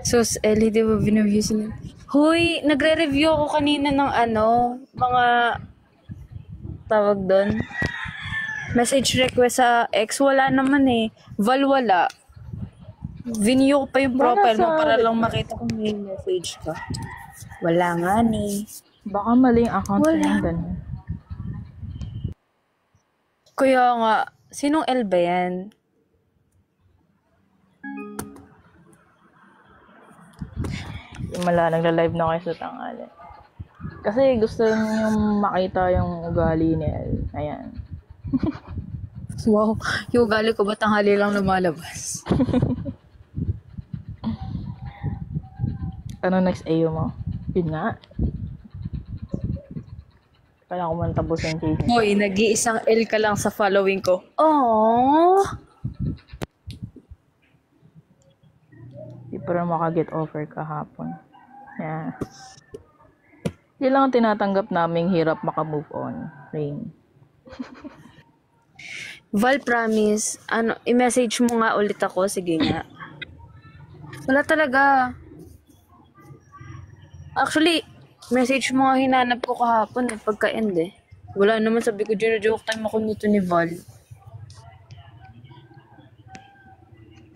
Sus, Ellie, di ba binaview sila? Hoy, nagre-review ako kanina ng mga tawag doon. Message request sa ex, wala naman eh. Val, wala. Vinyo ko pa yung profile mo para lang makita kung may message ka. Wala nga ni. Baka maling account Wala. yung ganun. Kaya nga, sinong L ba yan? Nagla-live na kayo sa tanghali. Kasi gusto niyo makita yung ugali ni El. Ayan. Wow, yung ugali ko ba tanghali lang lumalabas? Ano next AU mo? Yun nga. Kaya ko man tapusin yung season. Hoy, nag-iisang L ka lang sa following ko. Aww! Di pa rin makaget offer kahapon. Yeah. Yun lang ang tinatanggap naming hirap makamove on. Rain. Val, promise. I-message mo nga ulit ako. Sige nga. Wala talaga. Actually, message mo nga hinanap ko kahapon pagka-end eh. Wala naman, sabi ko, joke time ako nito ni Val.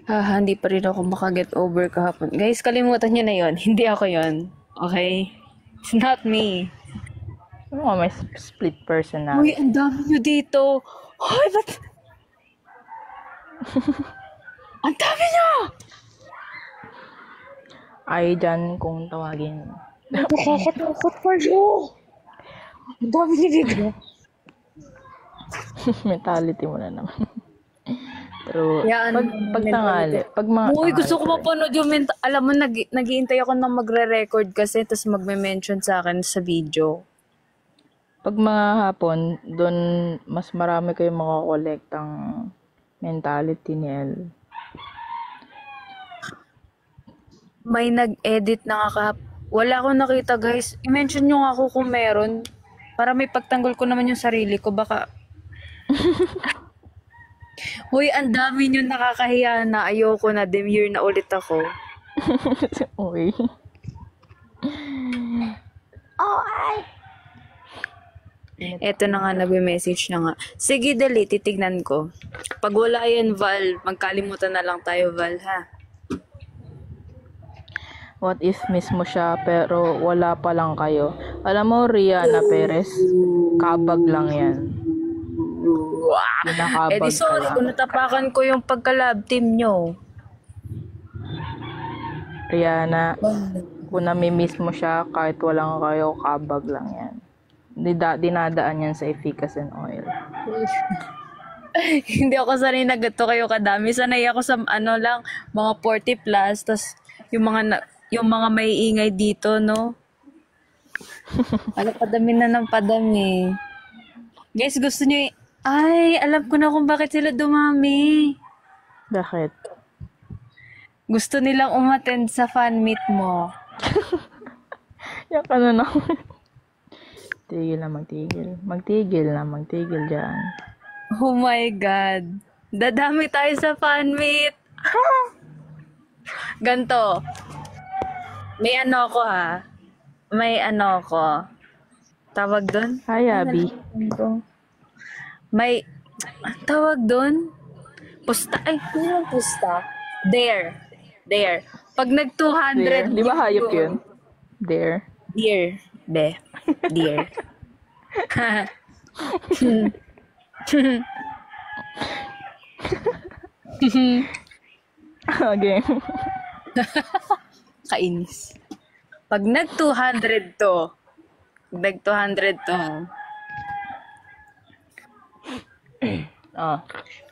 Hindi pa rin ako makaget over kahapon. Guys, kalimutan nyo na yon. Hindi ako yon. Okay? It's not me. Ano nga may split person na? Uy, ang dami nyo dito. Hoy, ba't? Ang dami nyo! Ay, dyan kung tawagin. Nakakatakot pa you. Ang dami nyo dito. Mentality mo na naman. Pero, Yan, pag tangali, pag mga Uy, gusto ko tanghali, mapanood yung alam mo, nag-iintay ako na magre-record kasi tapos magme-mention sa akin sa video. pag mga hapon, doon mas marami kayong makakolektang mentality ni El. May nag-edit na nga wala akong nakita, guys. I-mention nyo nga ako kung meron. Para may pagtanggol ko naman yung sarili ko. Baka... Uy, ang dami nyo nakakahiya na. Ayoko na. Demure na ulit ako. Uy. Oh, ay! Eto na nga, nag-message na nga. Sige, dali, titignan ko. Pag wala yan, Val, magkalimutan na lang tayo, Val, ha? What if miss mo siya pero wala pa lang kayo? Alam mo, Rihanna Perez, kabag lang yan. Eh di sorry kung natapakan ko yung pagka-love team nyo. Rihanna, kung nami-miss mo siya kahit walang kayo, kabag lang yan. Dinadaan yan sa efficacy oil. Hindi ako sanay na gato kayo kadami. Sanay ako sa lang, mga 40 plus, tas yung mga may ingay dito, no? Padami na ng padami. Guys, gusto nyo ay, alam ko na kung bakit sila dumami. Bakit? Gusto nilang umattend sa fan meet mo. Yak ano na. Tigil na magtigil. Magtigil dyan. Oh my God. Dadami tayo sa fan meet. Ganto. May ako ha. May ako. Tawag doon? Hi, Abby. May tawag doon? Pusta. Ay, ano yung pusta? There. Pag nag 200. There. Di ba hayop yun? There. Dear. Be. Dear. Okay. Kainis. Pag nag 200 to,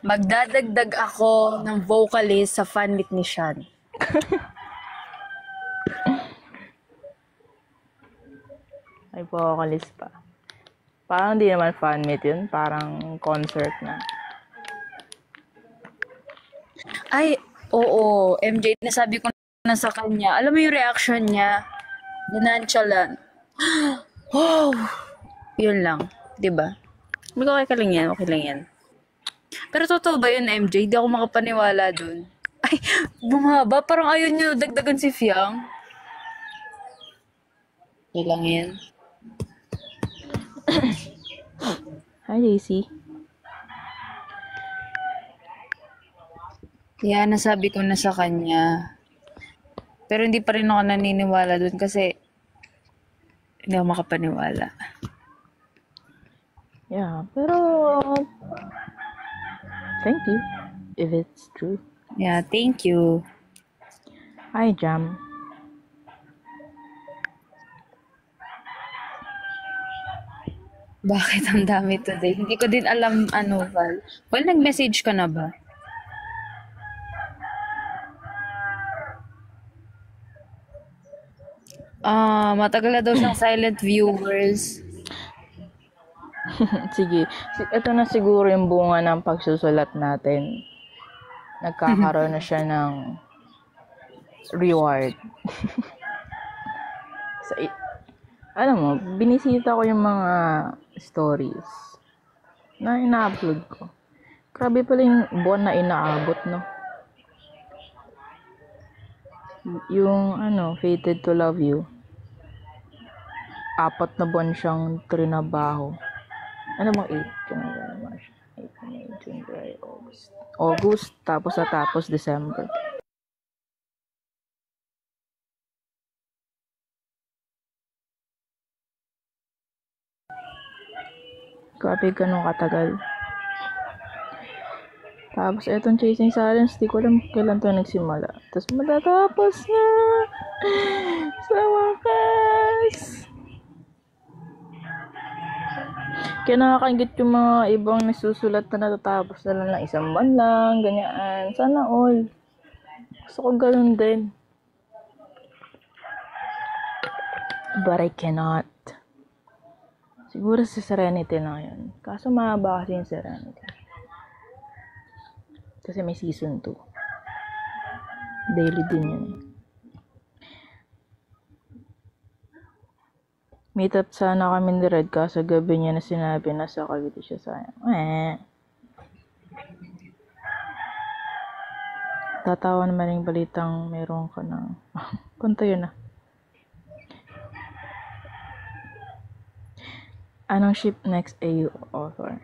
magdadagdag ako ng vocalist sa fan meet ni Sean. Ay, vocalist pa. Parang di naman fan meet yun. Parang concert na. Ay, oo. MJ, nasabi ko na sa kanya. Alam mo yung reaction niya? Nonchalant. Wow! Yun lang. Diba? Hindi ko okay lang yan. Pero totoo ba yun, MJ? Di ako makapaniwala dun. Ay, bumaba. Parang ayaw nyo dagdagan si Fiang. Okay lang yan. Hi, Daisy. Kaya nasabi ko na sa kanya. Pero hindi pa rin ako naniniwala dun kasi hindi ako makapaniwala. Yeah, pero thank you if it's true. Yeah, thank you. Hi, Jam. Bakit ang dami today? Hindi ko din alam ano, Val. Well, nag-message ka na ba? Matagal na daw siyang silent viewers. Sige. Ito na siguro yung bunga ng pagsusulat natin. Nagkakaroon na siya ng reward. Alam mo, binisita ko yung mga stories na ina-upload ko. Grabe pala yung buwan na inaabot, no? Yung, Fated to Love You. 4 na buwan siyang trinabaho. Ano bang 8? January, March, April, May, June, July, August. August, tapos December. Grabe ganun katagal. Tapos etong Chasing Silence, di ko alam kailan to nagsimula. Tapos matatapos na! Sa wakas! Kaya nakakaingit yung mga ibang nasusulat na natatapos na lang ng 1 buwan lang, ganyan. Sana all. Gusto ko ganun din. But I cannot. Siguro sa Serenity na yun. Kaso mahaba kasi yung Serenity. Kasi may season 2. Daily din yun. Meet up sana kami ni Red kaso gabi niya na sinabi na sa Cavite siya sayang. Tatawa naman yung balitang meron ka na. Kunta yun na. Anong ship next AU offer?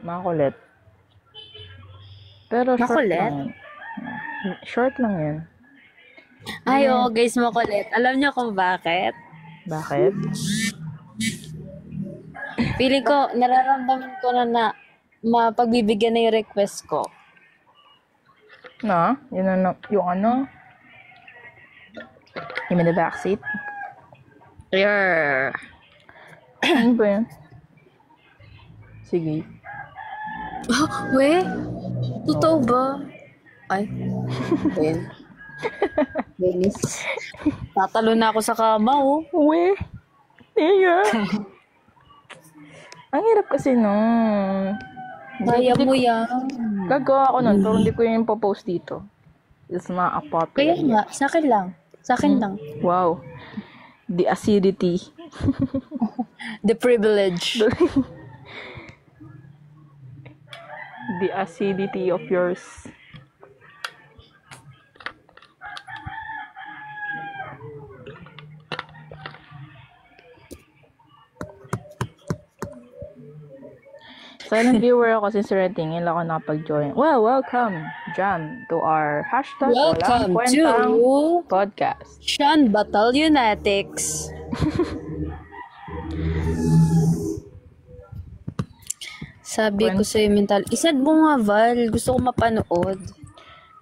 Makulit. Pero Makulit? Short lang yan. Ay, oo, guys, makulit. Alam niyo kung bakit? Bakit? Feeling ko, nararamdaman ko na mapagbibigyan na yung request ko. Na? Yung in the backseat? Yeah. Ano ba yun? Sige. We? Totoo ba? Ay. Ben. Benis. Tatalo na ako sa kama, oh. We? Tiga. Ang hirap kasi nun. Kaya mo yan. Gagawa ko nun, pero hindi ko yung post dito. It's not a popular. Kaya nga, sa akin lang. Sa akin lang. Wow. The acidity. The privilege. The acidity of yours. Silent viewer ako since rating, ako nakapag-join. Well, welcome, Jam, to our hashtag Welcome Walang Kwentang to podcast. Sean Batalyonetics. Sabi ko sa'yo, mental. Isad mo nga, Val. Gusto ko mapanood.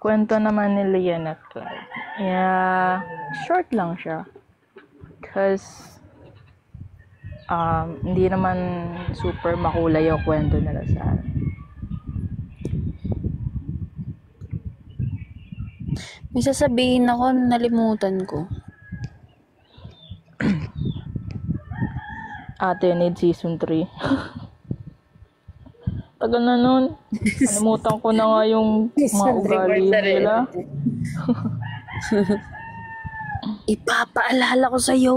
Kwento naman ni Lian at Clyde. Yeah, short lang siya. Because hindi naman super makulay yung kwento nila sa akin. May sasabihin ako, nalimutan ko. Ate, need season 3. Tagal na nun. Nalimutan ko na nga yung mga ugali nila. Ipapaalala ko sa'yo.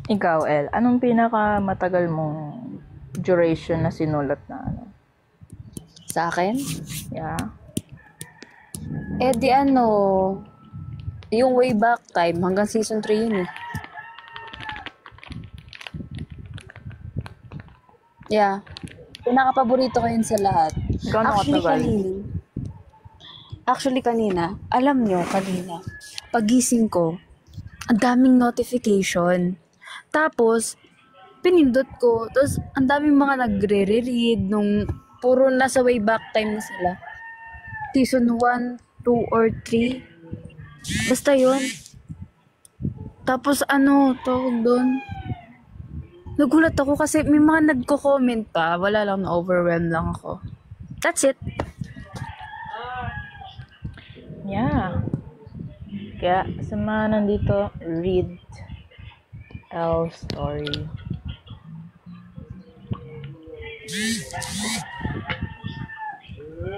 Ikaw, El, anong pinakamatagal mong duration na sinulat na ano? Sa akin? Yeah. Eh di ano, yung way back time, hanggang season 3 yun eh. Yeah. Pinaka-paborito ko yun sa lahat. Gano'ng katagal? Actually kanina, alam nyo, kanina, pagising ko, ang daming notification. Tapos, pinindot ko, tapos ang daming mga nagre-read nung puro nasa way back time na sila. Season 1, 2, or 3. Basta yun. Tapos ano, tawag doon. Nagulat ako kasi may mga nagko-comment pa. Wala lang, na-overwhelm lang ako. That's it. Yeah. Kaya sa mga nandito, read Elle's story.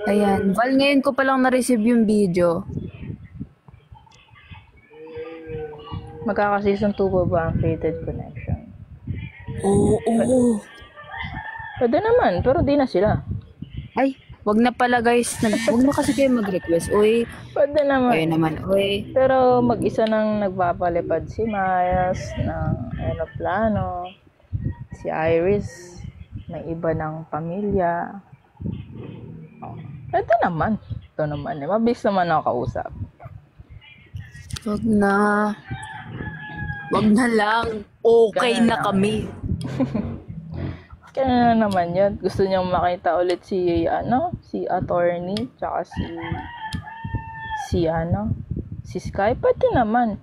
Ayan. Val, ngayon ko palang na-receive yung video. Magkaka-season 2 pa ba ang Fated Connection? Oo. Pwede naman, pero di na sila. Ay, wag na pala guys. Wag na kasi kayo mag-request. Uy, Pwede naman. kayo naman. Uy. Pero mag-isa nang nagpapalipad si Miles ng Aeroplano, si Iris, may iba ng pamilya. Oh, pwede naman. Ito naman eh. Mabilis naman ako kausap. Wag na. Wag na lang. Okay Ganun na lang. kami. Kaya na naman yun. Gusto niyang makita ulit si attorney, tsaka si Sky. Pwede naman.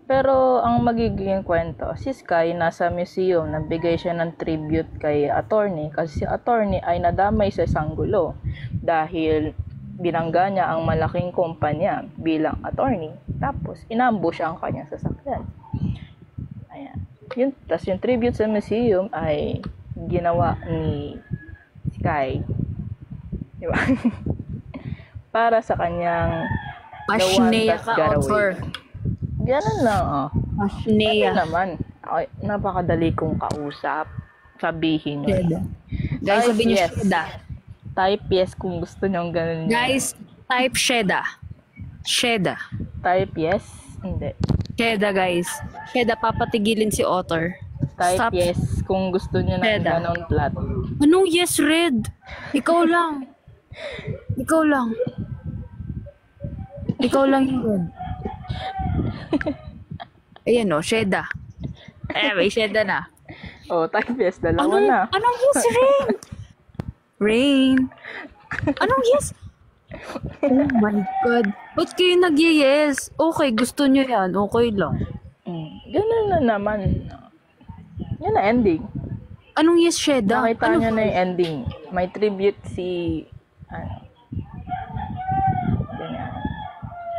Pero ang magiging kwento, si Sky nasa museum, nagbigay siya ng tribute kay attorney kasi si attorney ay nadamay sa isang gulo dahil binangga niya ang malaking kumpanya bilang attorney. Tapos, inambush ang kanyang sasakyan. Ayan. Tapos yung tribute sa museum ay ginawa ni Sky. Diba? Para sa kanyang Pashnea ka, author. Ganun lang, oh. Pashnea. Ano naman? Ay, napakadali kong kausap. Sabihin nyo. Sheda. Guys, Type sabihin nyo yes. Sheda. Type yes kung gusto nyo ganun. Guys, type Sheda. Sheda. Type yes? Hindi. Sheda, guys. Sheda, papatigilin si author. Type Stop. yes kung gusto nyo ng Sheda. ganun plot. Anong yes, Red? Ikaw lang. Ikaw lang. Ikaw lang yung Red. Ayan o, Sheda. May Sheda na. Oh, type yes. Dalawa na. Anong yes, Rain? Rain. Anong yes? Oh my God. Ba't kayo nag-yes? Okay, gusto nyo yan. Okay lang. Ganun na naman. Yan na ending. Anong yes, Sheda? Nakita nyo na yung ending. May tribute si ganyan.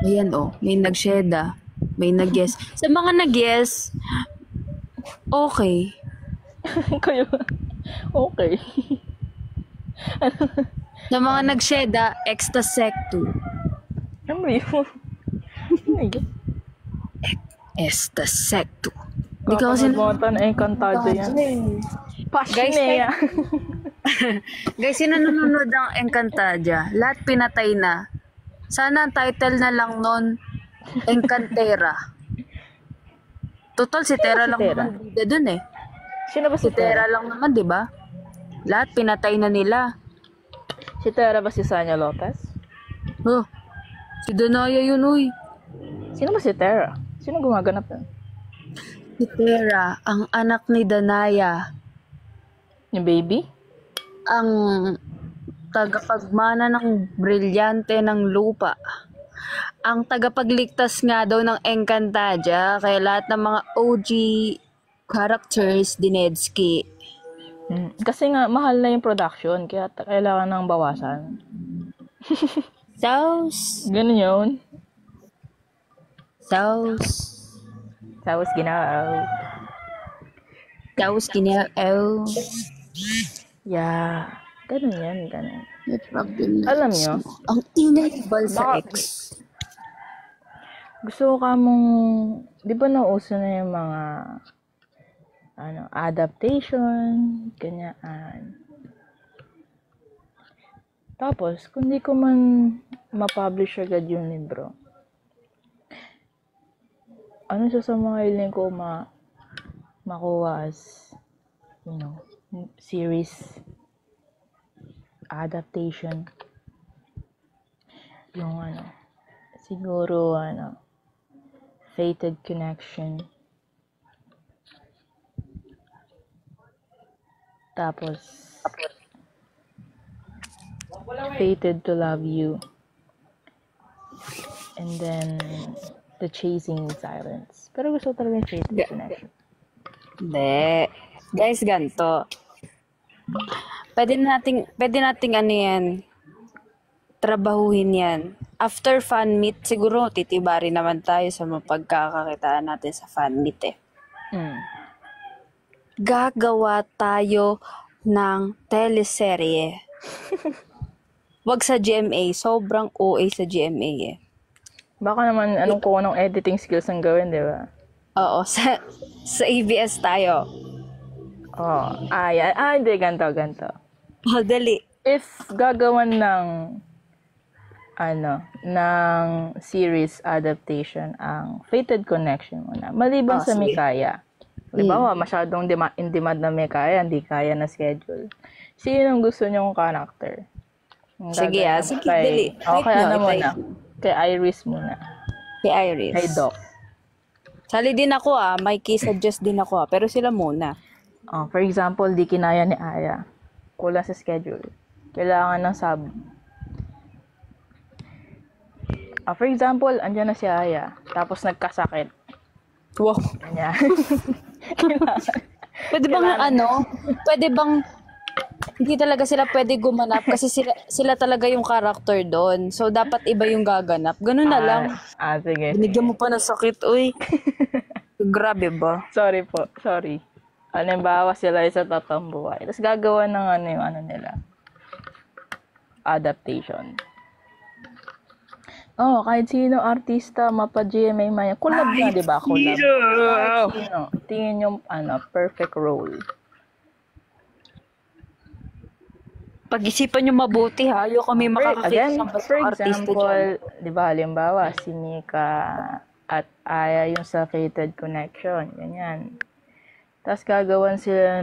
Ayan o, may nag-Sheda. May nag-yes. Sa mga nag-yes, okay. Kayo, okay. Sa mga nag-Sheda, extra secto. Ano yun? Ano yun? Extra secto. Hindi ka kasi Kakamamoto na Encantadia yan. Pashnea. Guys, sino nanonood ng Encantadia? Lahat pinatay na. Sana ang title na lang nun, Encantera. Total, si Tera lang Tera? naman bida dun eh. Sino ba Si si Tera Tera? lang naman, di ba? Lahat pinatay na nila. Si Tera ba si Sanya Lopez? Oh, si Danaya yun, uy. Sino ba si Tera? Sino gumaganap nun? Si Tera, ang anak ni Danaya. Yung baby? Ang tagapagmana ng brilyante ng lupa. Ang tagapagligtas nga daw ng Encantadia, kaya lahat ng mga OG characters, Dinetsky. Kasi nga, mahal na yung production, kaya kailangan ng bawasan. Sauce. Ganun yun. Sauce. Tapos ginawa. Sauce, kinao. Yeah. Ganun yan, ganun. May problem na. Alam nyo? Ang ingay bal sa Bakit? ex. Gusto ko ka mong, di ba nauso na yung mga adaptation, ganyan. Tapos, kung di ko man ma-publish agad yung libro, ano siya sa mga hiling ko makuha as, series adaptation. Yung siguro, Fated Connection. Tapos, Fated to Love You. And then, The Chasing in Silence. Pero gusto ko talaga yung Fated Connection. Hindi. Guys, ganito. Pwede nating ano yan, trabahuhin yan. After fan meet, siguro titibari naman tayo sa mapagkakakitaan natin sa fan meet Gagawa tayo ng teleserye. Wag sa GMA. Sobrang OA sa GMA Baka naman kung anong editing skills ang gawin, di ba? Oo, sa ABS tayo. Hindi, ganito. Dali. If gagawan ng series adaptation ang Fated Connection muna, maliban sa sige. Mikaya. Halimbawa, masyadong in demand na Mikaya, hindi kaya na schedule. Sino ang gusto niyong character? Sige, dali. Okay, muna. Kay Iris muna. Kay Iris. Kay Doc. Sali din ako may suggest din ako pero sila muna. For example, di kinaya ni Aya. Kulang sa schedule. Kailangan ng sub. For example, andyan na si Aya. Tapos nagkasakit. Wow. Kanya. Pwede bang hindi talaga sila pwede gumanap kasi sila talaga yung character doon. So, dapat iba yung gaganap. Ganun na lang. Sige. Binigyan mo pa ng sakit, uy. Grabe ba? Sorry po. Sorry. Halimbawa sila sa totoong buhay. Tapos gagawa ng nila. Adaptation. Kahit sino artista, mapa-GMA maya. Collab na, di ba? Collab. Sino? Tingin yung perfect role. Pag-isipan nyo mabuti ha. Ayoko kami makakakita ng for artista example, dyan. di ba, halimbawa, si Mika at Aya yung sa Fated Connection. Ganyan. Tapos gagawan niya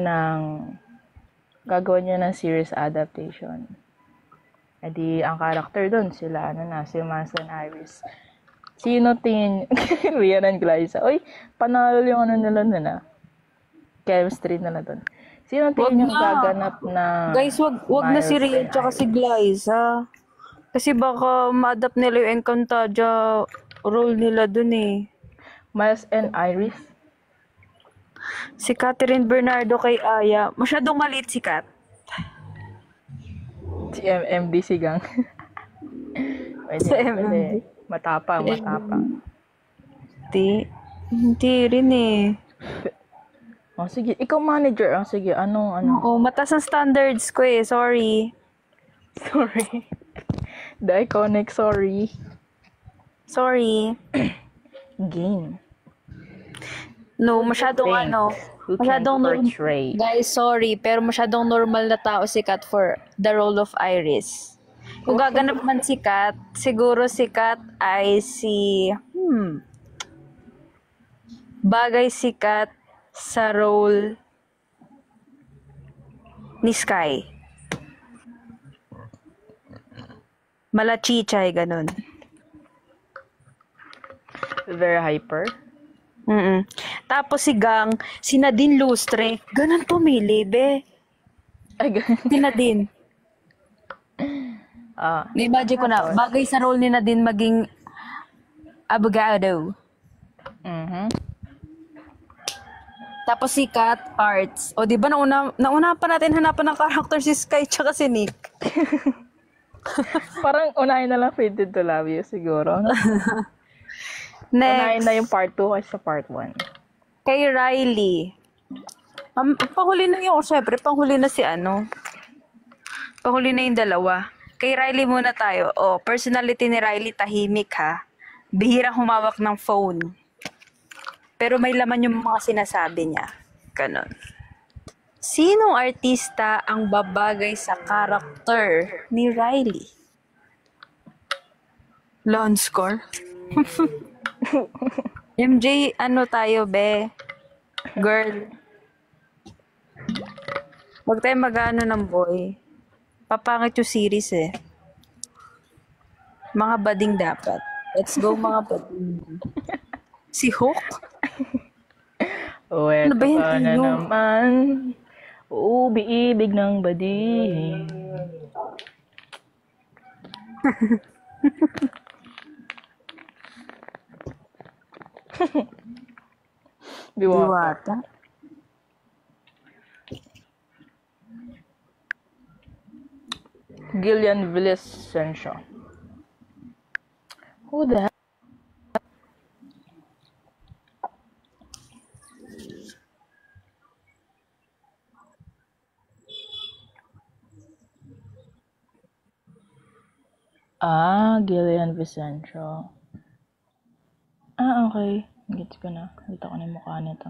ng series adaptation. Edi, ang character doon, sila, si Manson Iris. Sino tingin, Rian and Glyza? Uy, panalo yung nila chemistry nila doon. Sino tingin yung gaganap na... Guys, wag na si Rian tsaka si Glyza. Kasi baka ma-adapt nila yung Encantadia role nila dun Miles and Iris? Si Catherine Bernardo kay Aya. Masyadong maliit si Kat. Si MMD sigang. Sa MMD. Matapang. Hindi rin Sige. Ikaw manager. Sige. Anong? Oo, mataas ang standards ko Sorry. Sorry. The iconic sorry. Gain. No, masyadong portray. Guys, sorry, pero masyadong normal na tao si Kat for the role of Iris. Kung gaganap man si Kat, siguro si Kat ay bagay si Kat sa role ni Sky. Malachichay, ganun. Very hyper. Tapos si Gang, si Nadine Lustre, ganun pumili, be. Ay, Si Nadine. Na-imagine ko na, bagay sa role ni Nadine maging abogado. Tapos si Kat, arts. O, di ba nauna pa natin hanapan ng character si Sky tsaka si Nick. Parang unahin na lang Fated to Love You siguro. Next. Unahin na yung part 2 kaysa part 1. Kay Riley. Panghuli na syempre, panghuli na panghuli na yung dalawa. Kay Riley muna tayo. Personality ni Riley, tahimik ha. Bihirang humawak ng phone. Pero may laman yung mga sinasabi niya. Ganon. Sinong artista ang babagay sa karakter ni Riley? Lawn score? MJ, ano tayo, be? Girl. Huwag tayo mag-ano ng boy. Papangit yung series eh. Mga bading dapat. Let's go mga bading. Si Hook? O, Ano eto ba yun, ka na Tino? naman. Ubi-ibig ng bading. Diwata. Diwata. Gillian Villasencia. Who the heck? Gillian Villasencia. Okay. Gets ko na. Kita ko na yung mukha nito.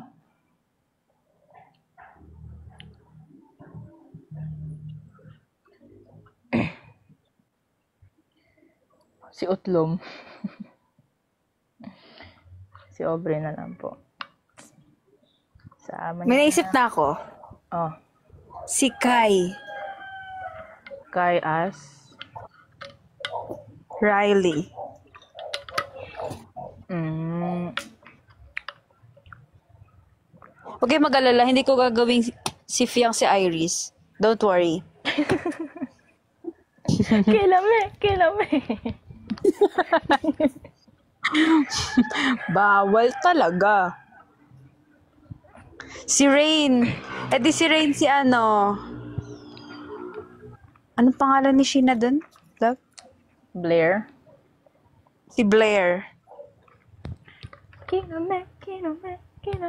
Si Utlom. Si Aubrey na lang po. Sama May niya. naisip na ako. Oh. Si Kai Kai as. Riley. Huwag kayo mag-alala, hindi ko gagawing si Fiang si Iris. Don't worry. Kilame. Bawal talaga. Si Rain. Di si Rain si ano. Anong pangalan ni Sheena dun? Love? Blair. Si Blair. Kilame.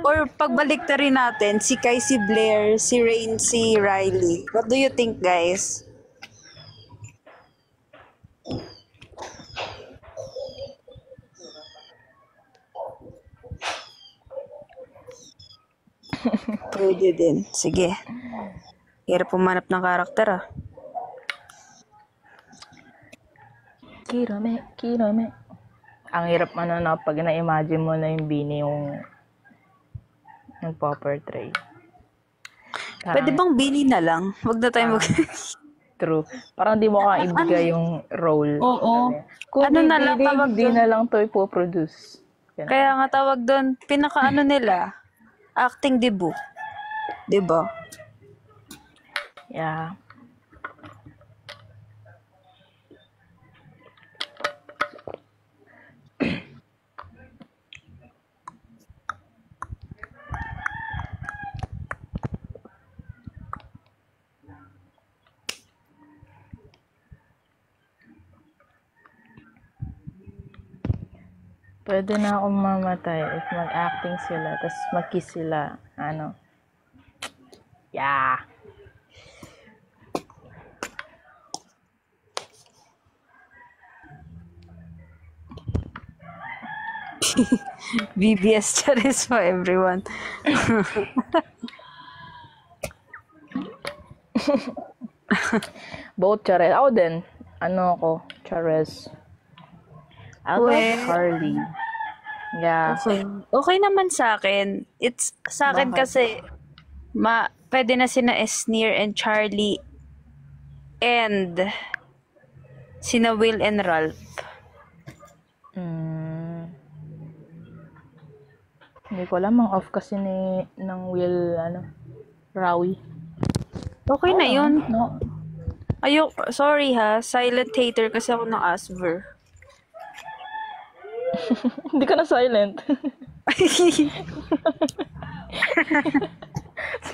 Or pagbalik na rin natin, si Kai si Blair, si Rain si Riley. What do you think, guys? Pwede din. Sige. Hirap pumanap ng karakter ah. Kirame. Ang hirap na pag na-imagine mo na yung Bini yung nagpo-portray. Pwede bang Bini na lang? Huwag na tayo mag... True. Parang di mo ka ibigay yung role. Oo. Kung Ano na lang tawag di doon? na lang to ipoproduce. Ganun. Kaya nga tawag doon, pinaka-ano nila, acting debut. Diba? Yeah. Pwede na akong mamatay if mag-acting sila, tapos mag-kiss sila. Ano? Yeah. BBS Charis for everyone. Both Chares. Ako din. Ano ako? Chares. I like Well, Harley. Yeah. Okay naman sa akin. It's sa akin Bakit? kasi pwede na sina Esneer and Charlie and sina Will and Ralph. Hindi ko alam. Ang off kasi ng Will, Rawi. Okay na yun. No. Sorry ha, silent hater kasi ako ng Asver. Hindi ka na silent.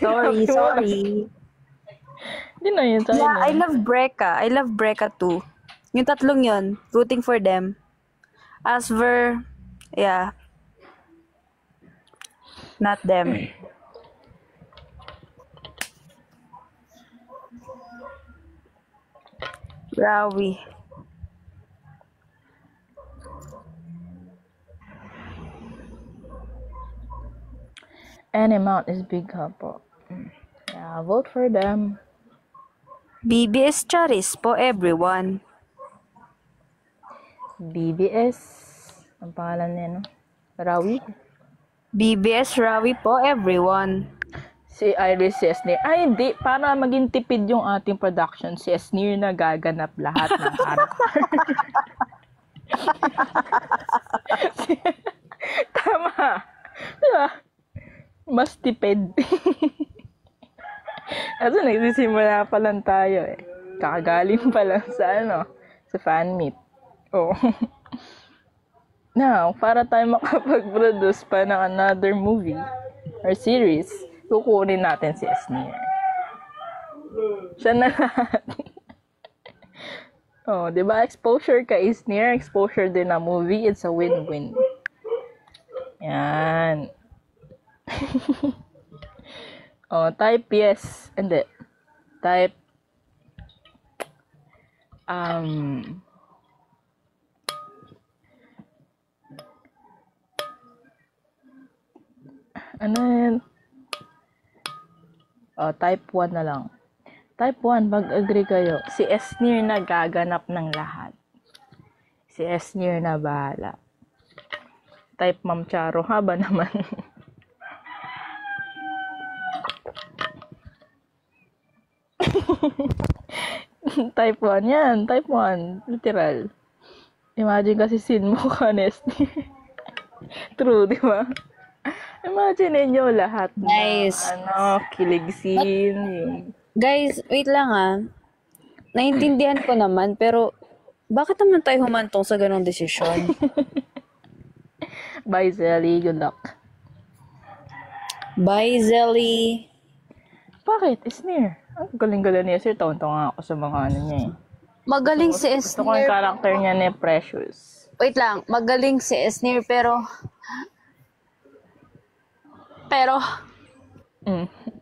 Sorry. Hindi na yun silent. Yeah, I love Breka too. Yung tatlong yun, rooting for them. Asver, yeah. Not them. Rawi. Any amount is big ha po. Yeah, vote for them. BBS Charis po everyone. BBS. Ang pangalan niya, no? Rawi? BBS Rawi po everyone. Si Iris, si Esnir. Ay, hindi. Para maging tipid yung ating production, si Esnir na gaganap lahat ng karakter. Tama. Diba? Mas tipid. Kasi nagsisimula pa lang tayo eh. Kakagaling pa lang sa fan meet. Oh. Now, para tayo makapag-produce pa ng another movie or series, kukunin natin si Esnir. Siya na lahat. Oh, di ba? Exposure ka Esnir, exposure din na movie, it's a win-win. Yan. Oh, type yes. Hindi. Type ano yun? Oh, type 1 na lang. Type 1, mag-agree kayo. Si Esnir na gaganap ng lahat. Si Esnir na bahala. Type Ma'am Charo, haba naman. Type 1 yan. Type 1. Literal. Imagine kasi sin mo ka, Esnir. True, di ba? Imagine niyo lahat Nice. kilig scene. Yung... Guys, wait lang ah. Naintindihan ko naman, pero bakit naman tayo humantong sa ganong desisyon? Bye, Zelly. Good luck. Bye, Zelly. Bakit? Esnir. Ang galing-galing niya, sir. Taon-taon nga ako sa mga niya eh. Magaling si Gusto ko yung Esnir. character niya ni Precious. Wait lang, magaling si Esnir, pero...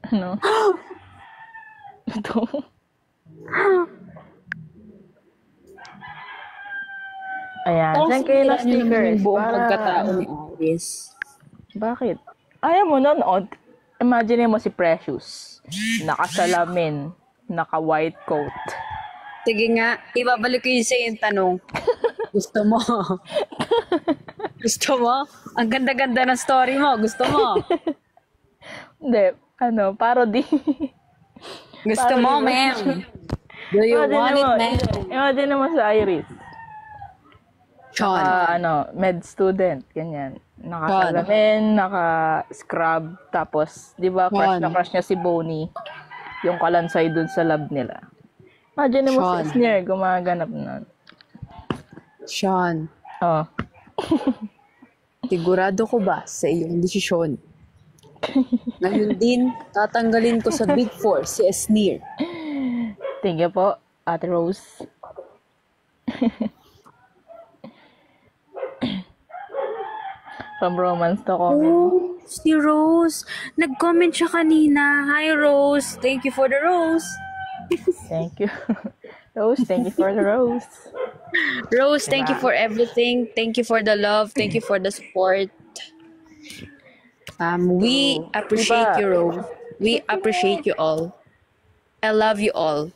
Ano? Ito. Ayan. Saan kayo na stickers? buong Para... pagkatao ni Iris. Bakit? Ayaw mo nun, imagine mo si Precious. Nakasalamin. Naka-white coat. Sige nga, ibabalik ko yung sa'yo yung tanong. Gusto mo? Gusto mo? Ang ganda-ganda ng story mo. Gusto mo? Hindi. Parody. Gusto mo, ma'am? Do you want it, ma'am? Imagine mo sa Iris. Sean. Med student, ganyan. Nakasalamin, naka-scrub, tapos, di ba, crush na crush niya si Bonnie, yung kalansay dun sa lab nila. Imagine mo si Esnir, gumaganap nun. Sean, Oh. sigurado ko ba sa iyong desisyon? Ngayon din, tatanggalin ko sa Big Four si Esnir. Thank you po, Ate Rose. From romance to comment. Oh, si Rose. Nag-comment siya kanina. Hi, Rose. Thank you for the rose. Thank you. Rose, thank you for the rose. Rose, thank you for everything. Thank you for the love. Thank you for the support. We appreciate you, Rose. We appreciate you all. I love you all.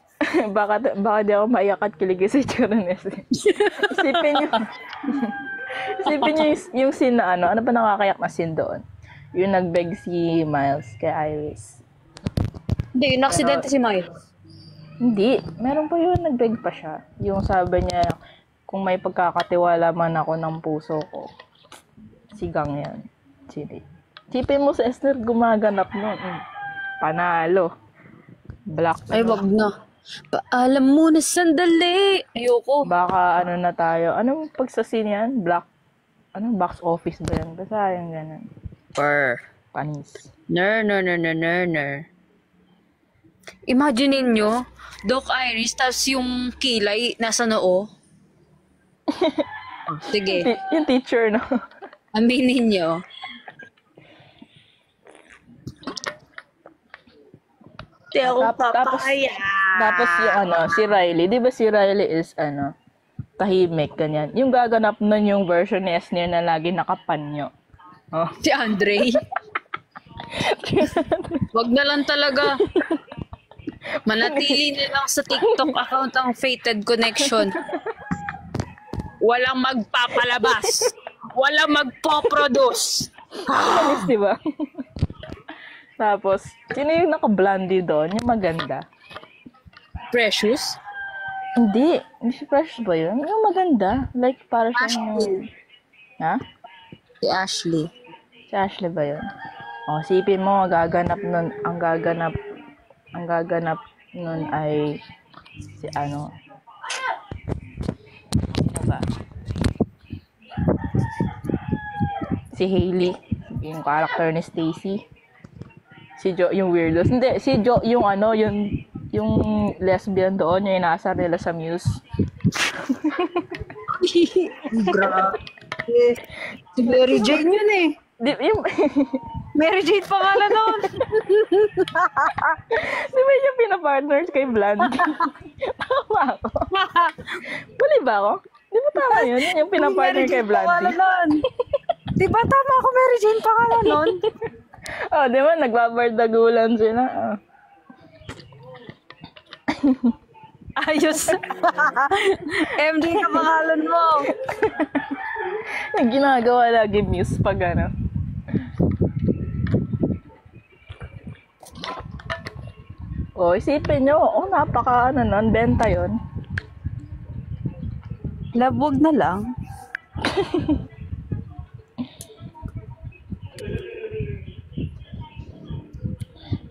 baka di ako maiyak at kilig sa Charones. Isipin nyo yung scene na ano ba nakakayak na scene doon? Yung nagbeg si Miles kay Iris. Hindi, yung aksidente si Miles. Hindi. Meron pa yun, nagbeg pa siya. Yung sabi niya, kung may pagkakatiwala man ako ng puso ko, sigang yan. Isipin mo sa Esnir, gumaganap nun. Panalo. Black. Ay, wag na. Paalam mo na sandali. Ayoko. Baka na tayo. Anong pagsasin yan? Box office ba yan? Basta yung ganun. Panis. Ner. Imagine ninyo, Doc Iris, tapos yung kilay nasa noo. Sige. Yung teacher, no? Aminin nyo. Tapos yung si Riley. Di ba si Riley is, tahimik, ganyan. Yung gaganap nun yung version ni Esnir na lagi nakapanyo. Oh. Si Andre. Wag na lang talaga. Manatili na lang sa TikTok account ang Fated Connection. Walang magpapalabas. Walang magpo-produce. Alis, di ba? Tapos, sino yung naka-blondie doon? Yung maganda. Precious? Hindi. Hindi si Fresh ba yun? Yung maganda. Like, para siyang... Ashley. Ha? Si Ashley. Si Ashley ba yun? O, sipin mo, ang gaganap nun ay si ano ba? Si Hailey, yung character ni Stacy. Si Jo, yung weirdos. Hindi, si Jo, yung ano, yung lesbian doon, yung inasar nila sa Muse. Grabe. Si Mary Jane yun eh. Yung, Mary Jane pangalan nun. di ba yung pinapartners kay Blondie? Tama ako. Mali ba ako? Di ba tama yun? Yung pinapartner kay Blondie? Di ba tama ako, Mary Jane pangalan nun? Oh, di ba? Nagbabardagulan sila. Oh. Ayos. MJ ka pangalan mo. Yung ginagawa lagi Muse pag ano. Oh, isipin nyo, napaka ano nun, benta yun. Labog na lang.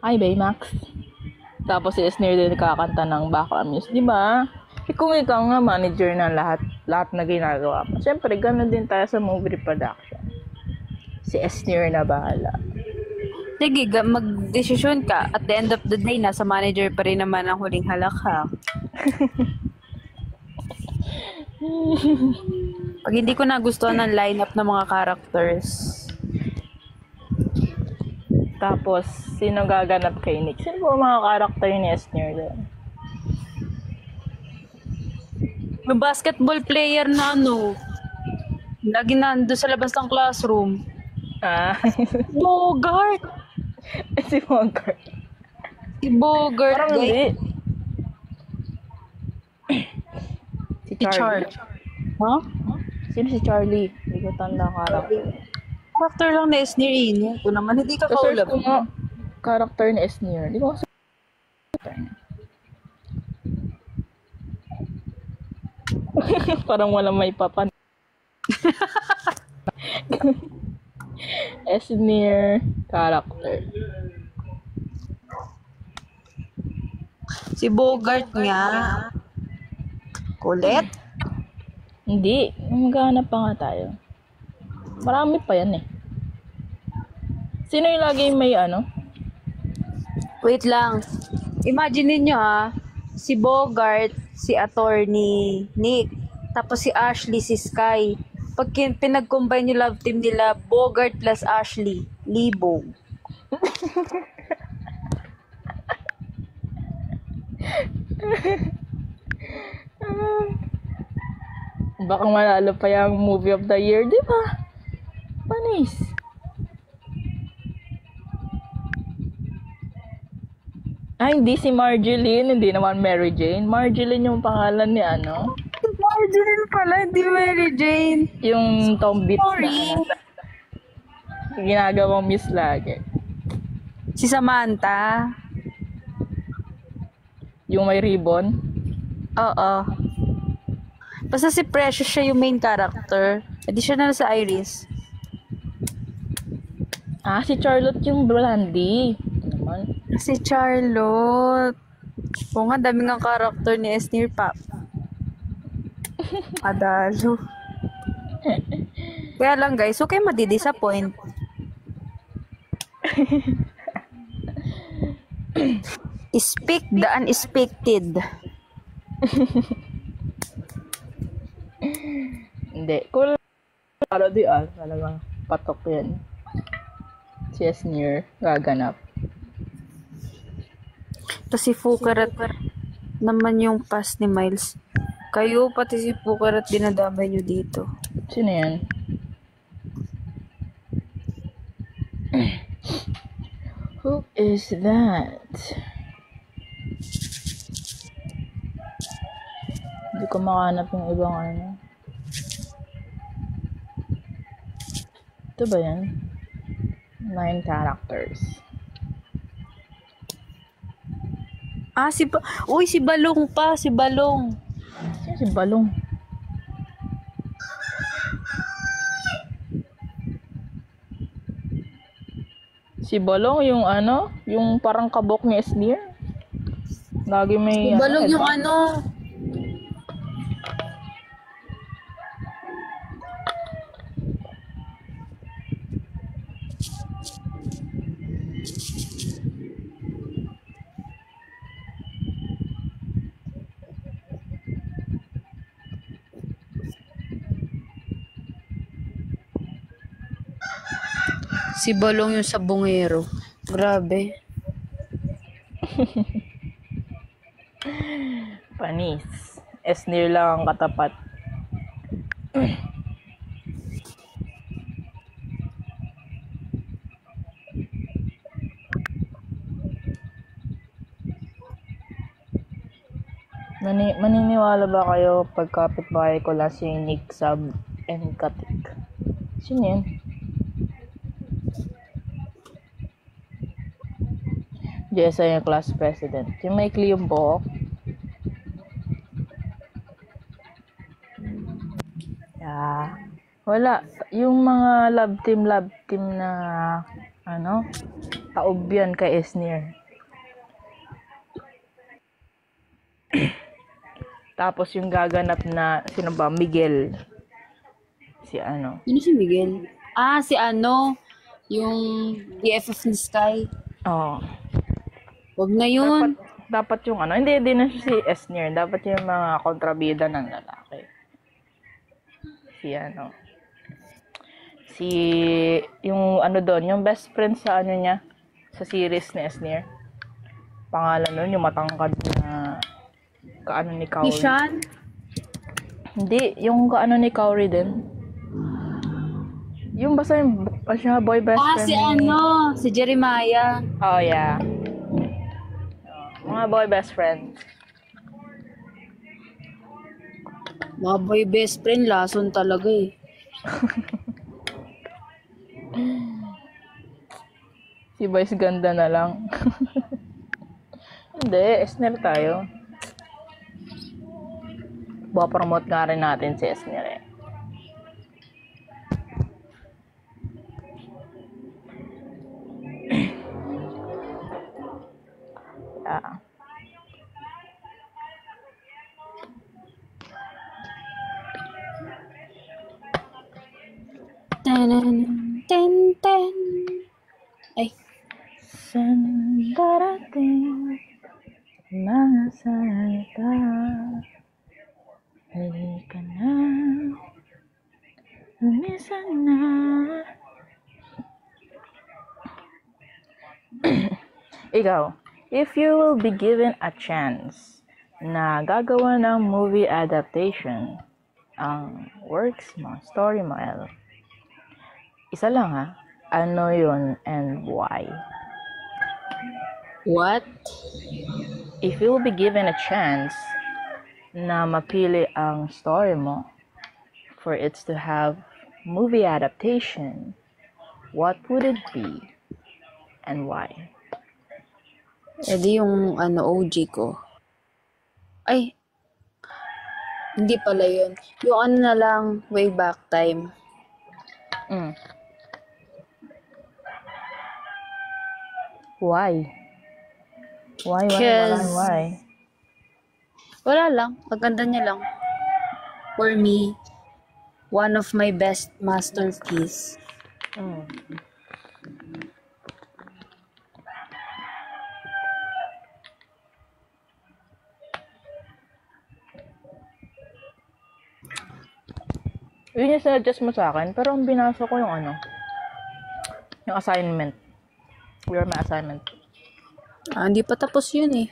Hi, Baymax. Tapos si Esnir din kakanta ng Baka Muse, di ba? Kung ikaw nga manager ng lahat na ginagawa mo. Siyempre, gano'n din tayo sa movie production. Si Esnir na bahala. Sige, mag-desisyon ka. At the end of the day, nasa manager pa rin naman ang huling halakhak. Pag hindi ko nagustuhan ng lineup ng mga characters. Tapos, sino gaganap kay Nick? Sino po ang mga karakter ni Esnir doon? Yung basketball player na ano, lagi nando sa labas ng classroom. Ah, Bogart! si Bogart. Si Bogart. Parang hindi. Si Si Charlie. Huh? Sino si Charlie? Hindi ko tanda ang karakter. Character lang na Esnir ini. Ito naman, hindi ka Search kaulab. ko nga, karakter ni Esnir. Di ko kasi parang walang may papan. Esnir character. Si Bogart nga. Kulit? Hindi. Maghanap pa nga tayo. Marami pa yan eh. Sino yung lagi may ano? Wait lang. Imagine niyo ha, si Bogart, si attorney Nick, tapos si Ashley, si Sky. Pag pinag-combine yung love team nila, Bogart plus Ashley, libog. Baka manalo pa yung movie of the year, di ba? Panis. Hindi si Marjeline, hindi naman Mary Jane. Marjeline yung pangalan ni ano? Marjorie pala, hindi Mary Jane. Yung Tom Beats Sorry. na ginagawang miss lagi. Si Samantha. Yung may ribbon. Oo. Basta si Precious siya yung main character. Additional sa Iris. Si Charlotte yung Blondie. Naman. Si Charlotte. Oo nga, daming ang character ni Esnir pa. Adalo. Kaya lang guys, okay madi-disappoint. Speak the unexpected. Hindi. Cool. Para di talagang patok yan. Si Esnir gaganap. Tapos si Fukarat naman yung pass ni Miles. Kayo, pati si Fukarat dinadamay nyo dito. Sino yan? Who is that? Hindi ko makahanap yung ibang ano. Ito ba yan? 9 characters. Uy, si Balong pa, si Balong. Sino si Balong? Si Balong yung ano? Yung parang kabok ni Esnir? Lagi may... Si Balong yung ano. Si Balong yung sabongero. Grabe. Panis. Esnir lang ang katapat. Maniniwala ba kayo pag kapitbahay ko lang si Nick, Sab, and Katik? Sino yun? Jessa yung class president. Yung maikli yung buhok. Yeah. Wala. Yung mga love team na ano, taob yan kay Esnir. Tapos yung gaganap na, sino ba? Miguel. Si ano? Sino si Miguel? Si ano, yung BFF ni Sky. Oo. Wag na yun. Dapat yung ano, hindi na siya si Esnir. Dapat yung mga kontrabida ng lalaki. Si ano. Yung ano doon, yung best friend sa ano niya, sa series ni Esnir. Pangalan nun, yung matangkad na kaano ni Kaori. Nishan? Hindi, yung kaano ni Kaori din. Yung basta yung siya boy best friend. Si ano, si Jeremiah. Oh, yeah. Mga boy best friend. Mga boy best friend, lason talaga eh. Si Vice ganda na lang. Hindi, Esnir tayo. Promote nga rin natin si Esnir eh. Yeah. Ten. Ay. Saan darating mga salita? Halika na, lumisan na. Ikaw, if you will be given a chance na gagawa ng movie adaptation ang works mo, story mo, isa lang ha, ano yun and why? What? If you will be given a chance na mapili ang story mo for it to have movie adaptation, what would it be and why? Edi yung ano, OG ko. Ay, hindi pala yun. Yung ano na lang, way back time. Why? Why? Wala lang. Maganda niya lang. For me, one of my best masterpiece. Yun yung suggest mo sa akin, pero ang binasa ko yung ano, yung assignment. Your my assignment. Hindi pa tapos yun eh.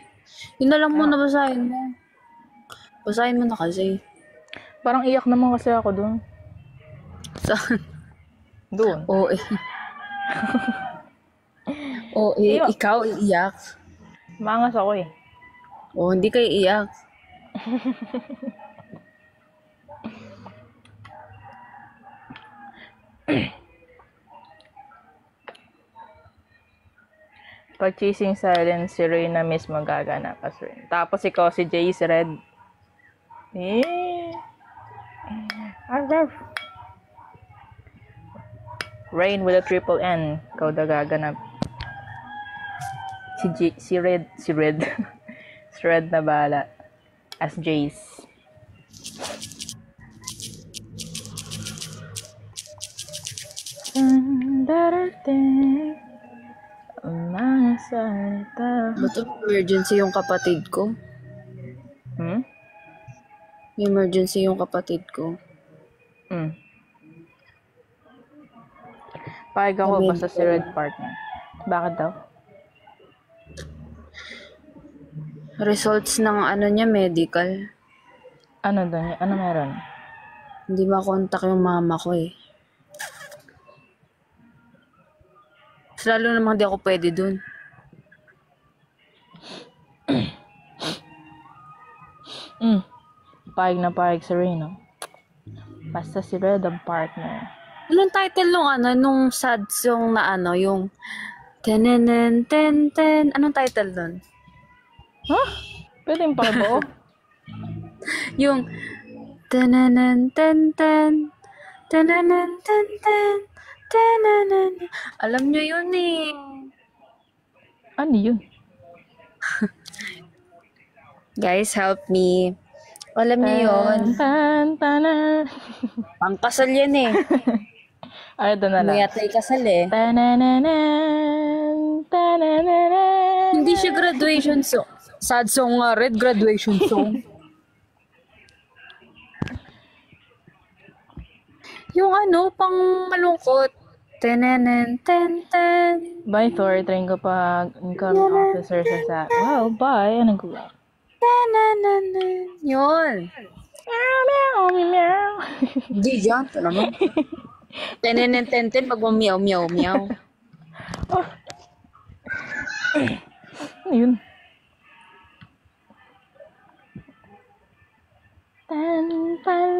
Yun na lang muna basahin mo. Basahin mo na kasi. Parang iyak naman kasi ako dun. Saan? Doon. Oo eh. O, Iyo, ikaw iiyak. mangas ako eh. O, hindi kayo iiyak. Pag chasing silence, si Reyna mismo gaganap as Rain. Tapos ikaw si Jace Red. Eh. Arf. Rain with a triple N. Ikaw na gaganap. Si Red. Si Red na bala. As Jace. Ang mga salita. Ba't emergency yung kapatid ko? Hmm? May emergency yung kapatid ko. Hmm. Pahig ako basta si Red partner. Bakit daw? Results ng ano niya, medical. Ano doon? Ano meron? Hindi makontak yung mama ko eh. Lalo namang di ako pwede dun. Pahig na pahig si Reyna. Basta si Red ang partner. Anong title nung ano, nung sad song na ano, yung tenenen ten ten. Anong title nun? Huh? Pwede yung pakibuo? Yung tenenen ten ten. Tenenen ten ten. Tenenen. Alam nyo yun eh. Ano yun? Guys, help me. Alam niyo yun. Pangkasal yan eh. Ay, doon na lang. May yata ikasal eh. Hindi siya graduation song. Sad song nga, Red, graduation song. Yung ano, pang malungkot. Tenenen, ten, ten. Bye, Thor. Train ko pag incoming officer siya sa... Wow, bye. Anong kuha? Tenenen. Yun. Meow, meow, meow. Di dyan, ito naman. Tenenen, ten, ten, magmamiyaw, miyaw, miyaw. Oh. Ano yun? Tan, tan.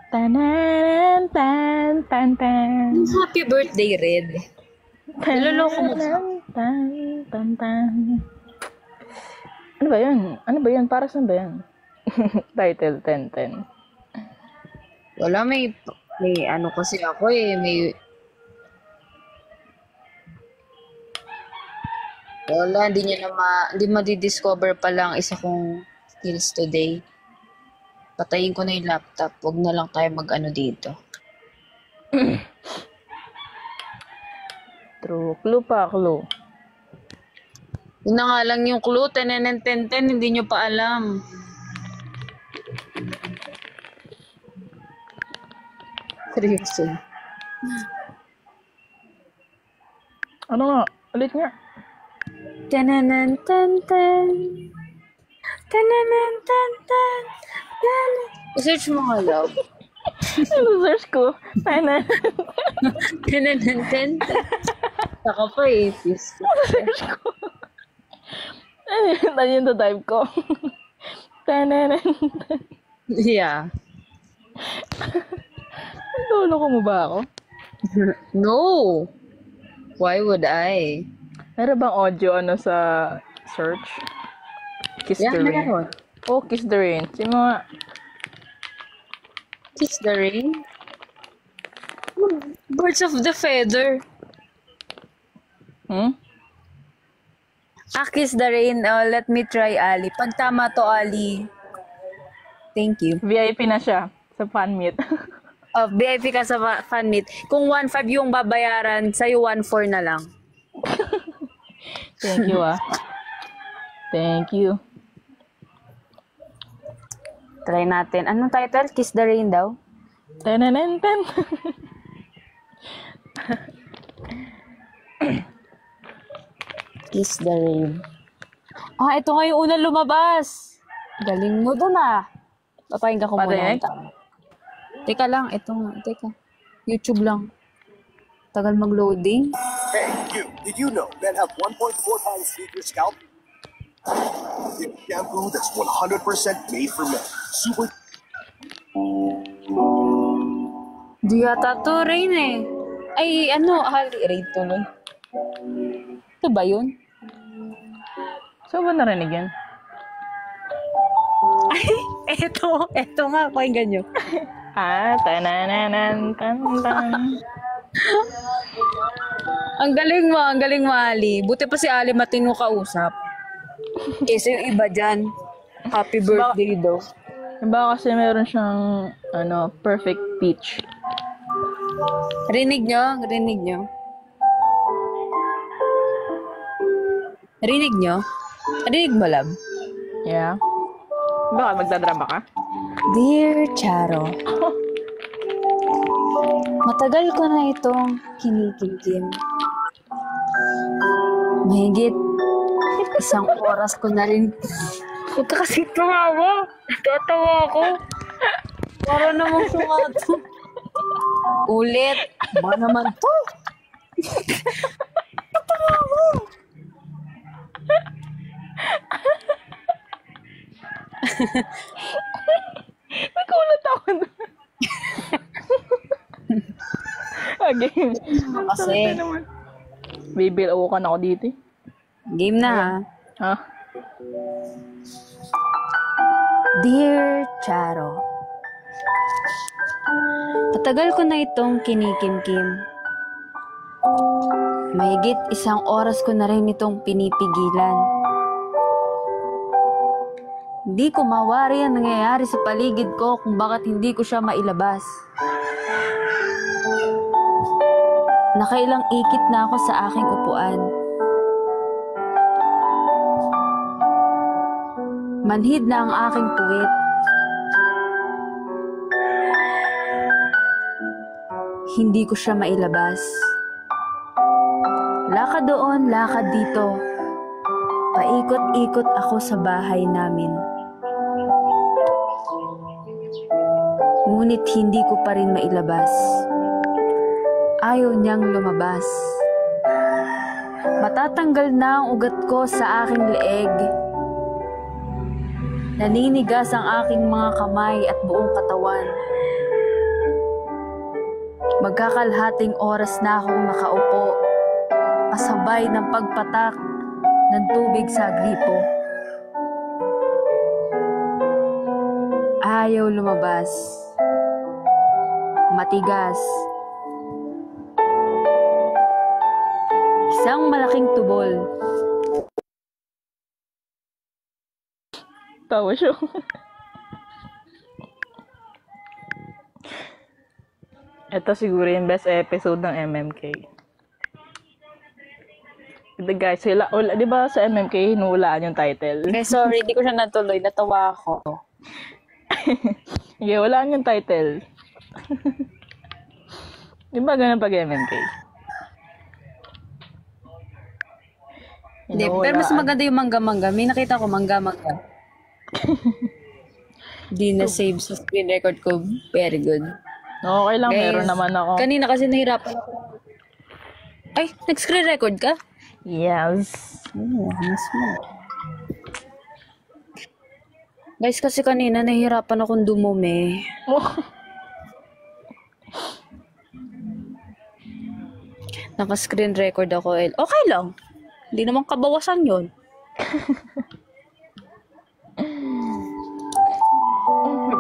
Tanan, tan, tan, tan. Happy birthday, Red. Niloloko mo siya. Tan, tan, tan. Ano ba yun? Ano ba yun? Para saan ba yun? Title 10-10. Wala, may ano kasi ako eh, wala, hindi madidiscover pa lang isa kong skills today. Patayin ko na yung laptop, huwag na lang tayo mag-ano dito. True. Clue pa, clue. Yun na nga lang yung clue, 10 and 10, hindi nyo pa alam. Seryoso. Ano nga? Ulit nga. 10 and 10, 10 and 10, 10. I-search mo nga, love. Search ko. Tanan. 10 and 10. Saka pa eh, sis. Search ko. Ano yun type ko? Tanan. Yeah. Lolo ko mo ba ako? No. Why would I? Meron bang audio sa search? Kiss Yeah, the Rain. meron. Oh, Kiss the Rain. Si mga... Kiss the Rain? Birds of the Feather. Kiss the Rain. Oh, let me try, Ali. Pag tama to, Ali. Thank you. VIP na siya sa fan meet. VIP ka sa fan meet. Kung 1.5 yung babayaran, sa'yo 1.4 na lang. Thank you, Thank you. Try natin. Anong title? Kiss the Rain daw? Tenenenten. Kiss the Rain. Ito nga yung unang lumabas. Galing mo dun Papahinggan ko muna Parinig? yung Teka lang, ito nga. Teka. YouTube lang. Tagal mag-loading. Hey, you. Did you know men have 1.4 times bigger scalp? It's shampoo that's 100% made for men. Super. Di yata to, Rain eh. Ay, ano, Rain tuloy. Ito ba yun? So ba narinig yan? Ay, eto nga, pakinggan nyo. Tanananan, tan. Ang galing mo, Ali. Buti pa si Ali matino kausap. Kasi yung iba dyan, happy birthday daw. Iba kasi meron siyang, perfect pitch. Rinig nyo? Rinig mo, love? Yeah. Baka magdadrama ka? Dear Charo, matagal ko na itong kinikimkim. Mahigit 1 oras ko na rin. Huwag ka kasi tumawa. Tatawa ako. Para namang sumato. Ulit. Ba naman to? Tatawa ako. Nagulat ako na. Again. Kasi, Bibilaw ako dito eh. game na ha. Ha? Dear Charo, matagal ko na itong kinikimkim. Mahigit 1 oras ko na rin itong pinipigilan. Hindi ko mawari ang nangyayari sa paligid ko kung bakit hindi ko siya mailabas. Nakailang ikit na ako sa aking upuan. Manhid na ang aking puwit. Hindi ko siya mailabas. Lakad doon, lakad dito. Paikot-ikot ako sa bahay namin. Ngunit hindi ko pa rin mailabas. Ayaw niyang lumabas. Matatanggal na ang ugat ko sa aking leeg. Naninigas ang aking mga kamay at buong katawan. Magkakalhating oras na akong nakaupo, kasabay ng pagpatak ng tubig sa gripo. Ayaw lumabas. Matigas. Isang malaking tubol. Tawa siya. Ito siguro yung best episode ng MMK. Guys, di ba sa MMK, hinulaan yung title? Okay, sorry, di ko siya natuloy. Natawa ako. Okay, walaan yung title. Di ba ganun pag MMK? Hindi, pero mas maganda yung mangga-mangga. May nakita ko mangga-mangga. Di na-save sa screen record ko. Very good. Okay lang, Guys, meron naman ako. Kanina kasi nahirapan ako. Ay, nag-screen record ka? Yes. Mas mo. Guys, kasi kanina nahihirapan akong dumumi. Naka-screen record ako. Okay lang. Hindi naman kabawasan yun.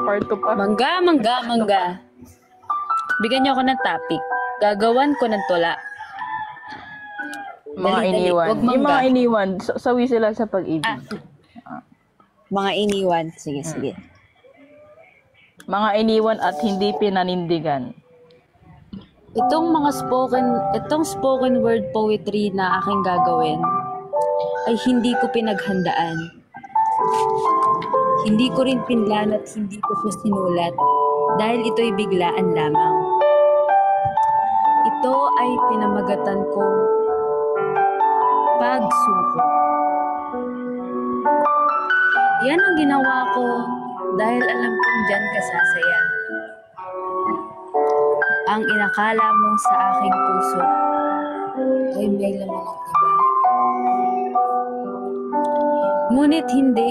Part 2 pa. Mangga. Bigyan niyo ako ng topic. Gagawan ko ng tula. Mga Dali. iniwan. Wag mangga. Yung mga iniwan, sawi sila sa pag-ibig. Mga iniwan. Sige. Mga iniwan at hindi pinanindigan. Itong spoken word poetry na aking gagawin ay hindi ko pinaghandaan. Hindi ko rin pinlan at hindi ko siya sinulat dahil ito'y biglaan lamang. Ito ay pinamagatan ko pagsuko. Yan ang ginawa ko dahil alam kong dyan ka sasaya. Ang inakala mo sa aking puso ay may laman ng iba. Ngunit hindi,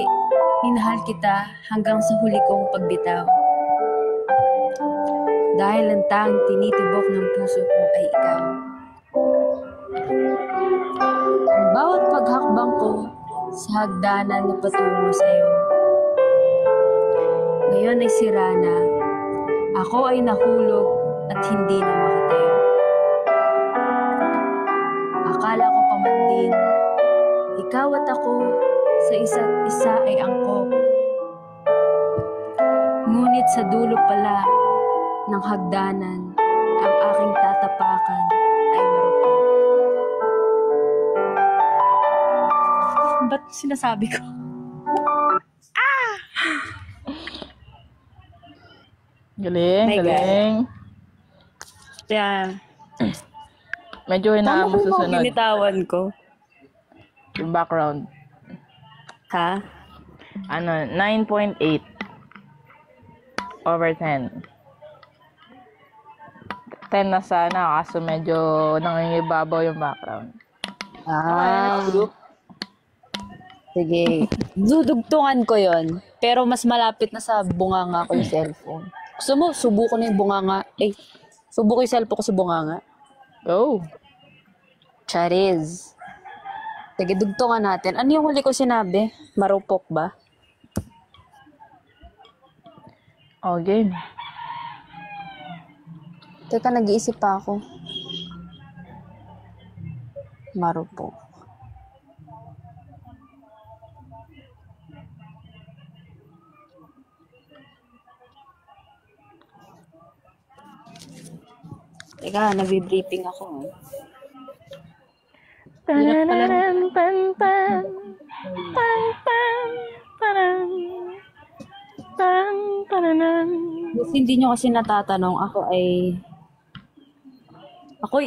minahal kita hanggang sa huli kong pagbitaw. Dahil ang tanging tinitibok ng puso ko ay ikaw. Ang bawat paghakbang ko sa hagdanan na patungo sa iyo. Ngayon ay sira na, ako ay nahulog at hindi na makatayo. Akala ko pa man din, ikaw at ako sa isa't isa ay angkop. Ngunit sa dulo pala ng hagdanan, ang aking tatapakan ay marupok. Ba't sinasabi ko? Galing, My God. galing. Yeah. Medyo hinaan mo susunod. Binitawan ko. Yung background. Ha? 9.8 over 10. 10 na sana, kaso medyo nangingibabaw yung background. Sige. Dudugtungan ko yon. Pero mas malapit na sa bunganga ko yung cellphone. Gusto mo, subuko na yung bunganga. Subuko yung cellphone ko sa bunganga. Oh. Chariz. Sige, dugtungan natin. Ano yung huli ko sinabi? Marupok ba? Oh, game. Teka, nag-iisip pa ako. Marupok. Teka, nabibriefing ako. Tananan, tan, tan. Tan, tan. Tanan. Tan, tananan. Kasi hindi nyo kasi natatanong, ako ay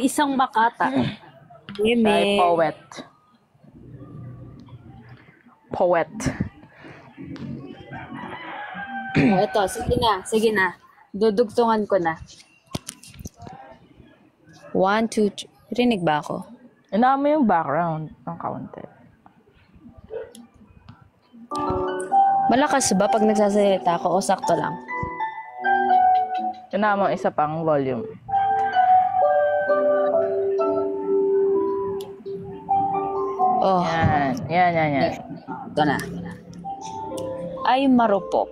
isang makata. Ay, poet. Poet. Ito, sige na. Dudugtungan ko na. 1, 2, 3. Rinig ba ako? Inaan mo yung background ng kaunti. Malakas ba pag nagsasalita ako o sakto lang? Inaan mo isa pang volume. Oh, Yan. ito na. Ay marupok.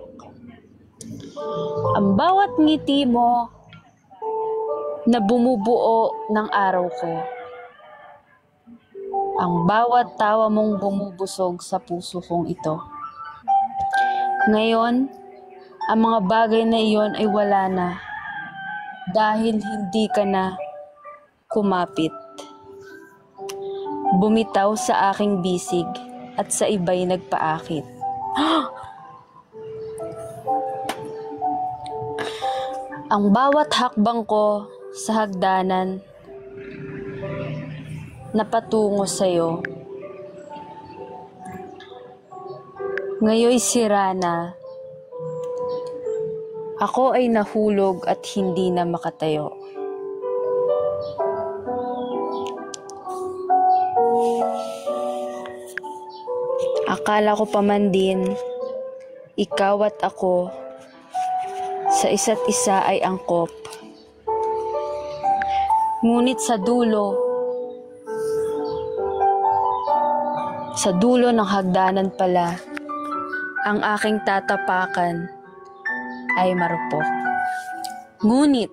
Ang bawat ngiti mo na bumubuo ng araw ko. Ang bawat tawa mong bumubusog sa puso kong ito. Ngayon, ang mga bagay na iyon ay wala na dahil hindi ka na kumapit. Bumitaw sa aking bisig at sa iba'y nagpaakit. Ang bawat hakbang ko sa hagdanan na patungo sa'yo, ngayoy sira na. Ako ay nahulog at hindi na makatayo. Akala ko pa man din, ikaw at ako sa isa't isa ay angkop. Ngunit sa dulo ng hagdanan pala, ang aking tatapakan ay marupok. Ngunit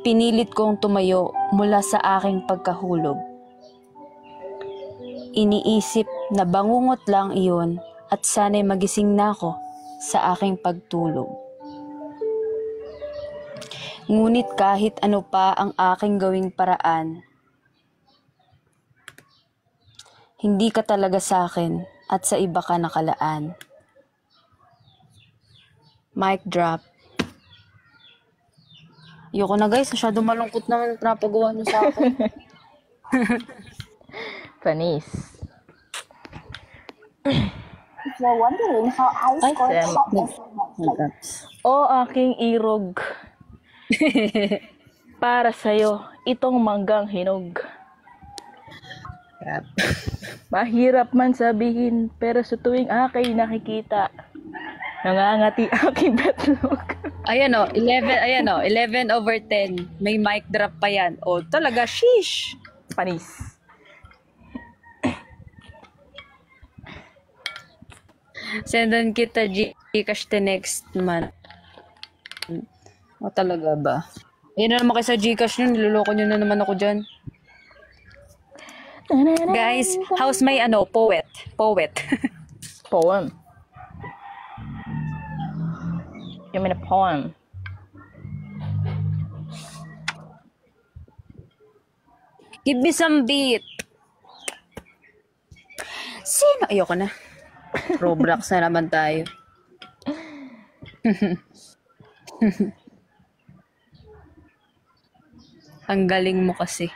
pinilit kong tumayo mula sa aking pagkahulog. Iniisip na bangungot lang iyon at sana'y magising na ako sa aking pagtulog. Ngunit kahit ano pa ang aking gawing paraan, hindi ka talaga sa akin at sa iba ka nakalaan. Mic drop. Ayoko na guys, masyado malungkot naman napagawa niyo sa akin. Panis. If you're wondering how I Ay, scored Sam. top of my life, O aking irog. Para sa'yo, itong manggang hinog. Crap. Mahirap man sabihin, pero sa tuwing ako'y nakikita, nangangati aking betlog. Ayan o, 11/10. May mic drop pa yan. O, talaga, sheesh. Panis. Sendan kita Gcash the next month. O, talaga ba? Ayan na naman kayo sa Gcash nyo. Niloloko nyo na naman ako dyan. Guys, how's my poet? Poem. You mean a poem? Give me some beat. Sino? Ayoko na. Roblox na naman tayo. Ang galing mo kasi.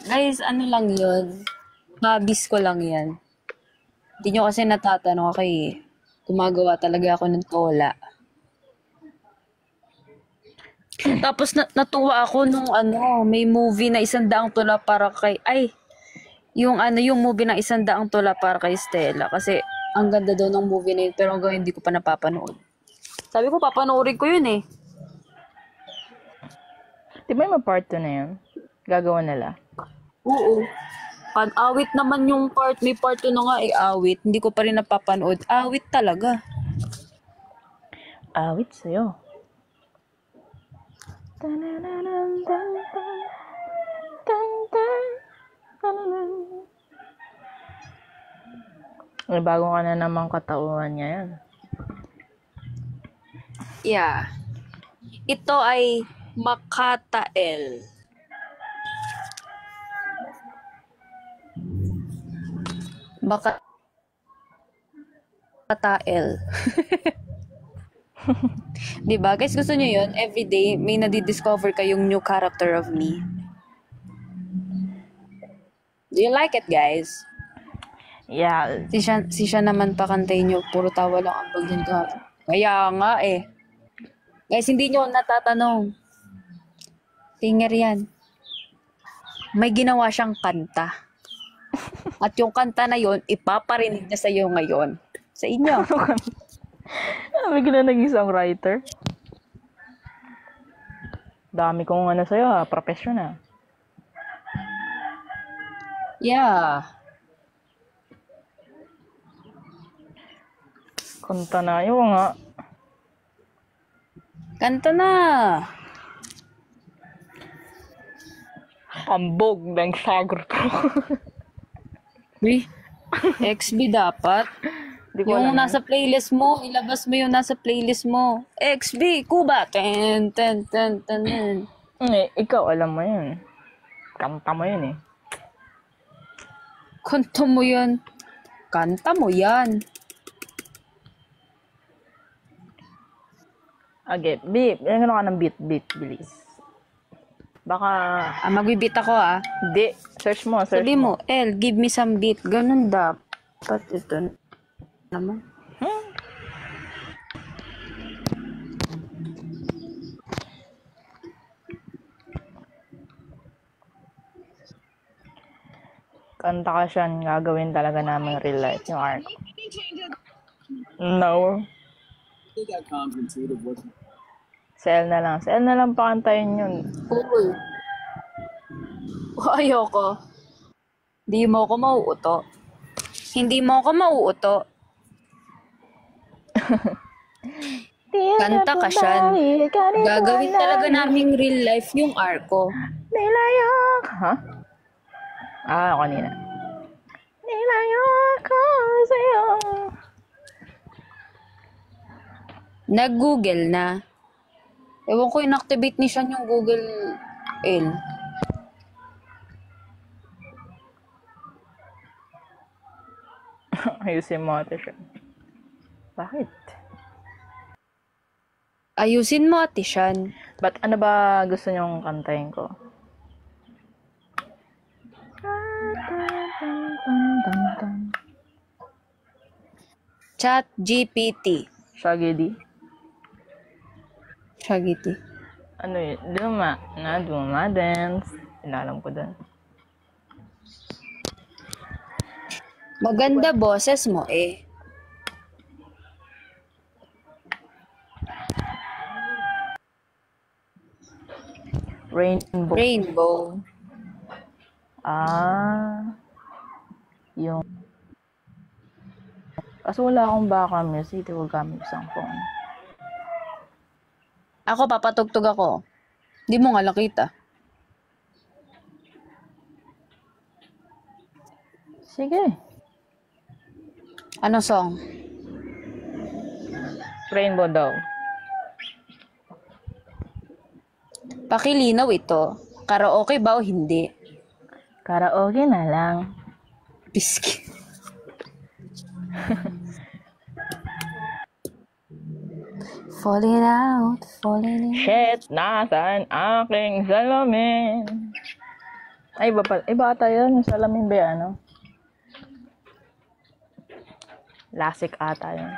Guys, ano lang yun? Hobbies ko lang yan. Hindi nyo kasi natatanong ako eh. Gumagawa talaga ako ng tola. Tapos natuwa ako nung may movie na 100 tula para kay yung movie na 100 tula para kay Stella kasi ang ganda daw ng movie na yun pero hanggang hindi ko pa napapanood. Sabi ko papanoorin ko yun eh. Di ba yung part 2 na yun? Gagawa nila. Oo. Awit naman yung part, may part 2 na nga awit. Hindi ko pa rin napapanood. Awit talaga. Awit sa'yo. May bago ka na namang katauhan niya yan. Yeah. Ito ay Makatael. Makatael. Diba? Guys, gusto nyo yun? Everyday, may nadidiscover kayong new character of me. Do you like it, guys? Yeah. Si siya naman pakantay nyo. Puro tawa lang ang pag ka. Kaya nga eh. Guys, hindi nyo natatanong. Singer yan. May ginawa siyang kanta. At yung kanta na yon ipaparinig niya sa iyo ngayon. Sa inyo. Bigla naging songwriter. Dami kong sa'yo ha, professional. Yeah. Kanta na yun nga. Kanta na. Kambog ng sagro. Uy, XB dapat. Yung nasa playlist mo, ilabas mo yung nasa playlist mo. XB, Kuba. Ten. Ikaw alam mo yun. Kanta mo yun eh. Kanta mo yan. Kanta mo yan. Okay, beep. Ilan ka ng beat, bilis. Baka... magbibit ako Hindi. Search mo. Sabi mo, L, give me some beat. Ganun dapat. Ito naman. Kanta ka siya, gagawin talaga namin real life yung arc. No. Sa L na lang pakantayin yun. Cool. Ayoko. Hindi mo ako mauuto. Hindi mo ako mauuto. Kanta ka siya. Gagawin talaga naming real life yung arco. Nilayok. Ha? Kanina. Nilayok ko sa'yo. Nag-Google na. Ewan ko, inactivate ni siya yung Google L. Ayusin mo ito siya. Bakit? Ayusin mo, Ate Shan. Ba't ano ba gusto niyong kantahin ko? Chat GPT. Shaggy D. Shaggy. Ano yun? Duma dance. Inalam ko dun. Maganda boses mo eh. Rainbow. Rainbow. Yung... Kaso wala akong background music. Di ko gamit isang phone. Ako, papatugtog ako. Di mo nga nakita. Sige. Ano song? Rainbow daw. Pakilinaw ito. Karaoke ba o hindi? Karaoke na lang. Piski. Falling out, falling in. Shit, nasan aking salamin? Ay, iba ata yun. Yung salamin ba ano? Lasik ata yun.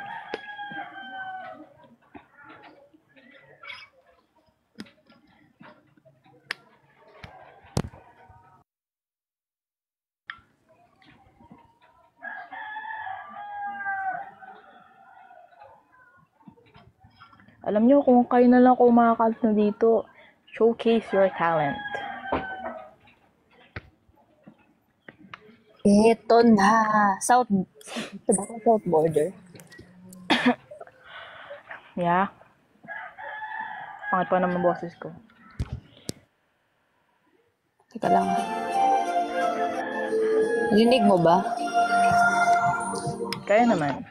Alam nyo, kung kayo na lang kumakalt na dito, showcase your talent. Eto na. South border. Yeah. Pangit pa naman boses ko. Teka lang. Rinig mo ba? Kaya naman.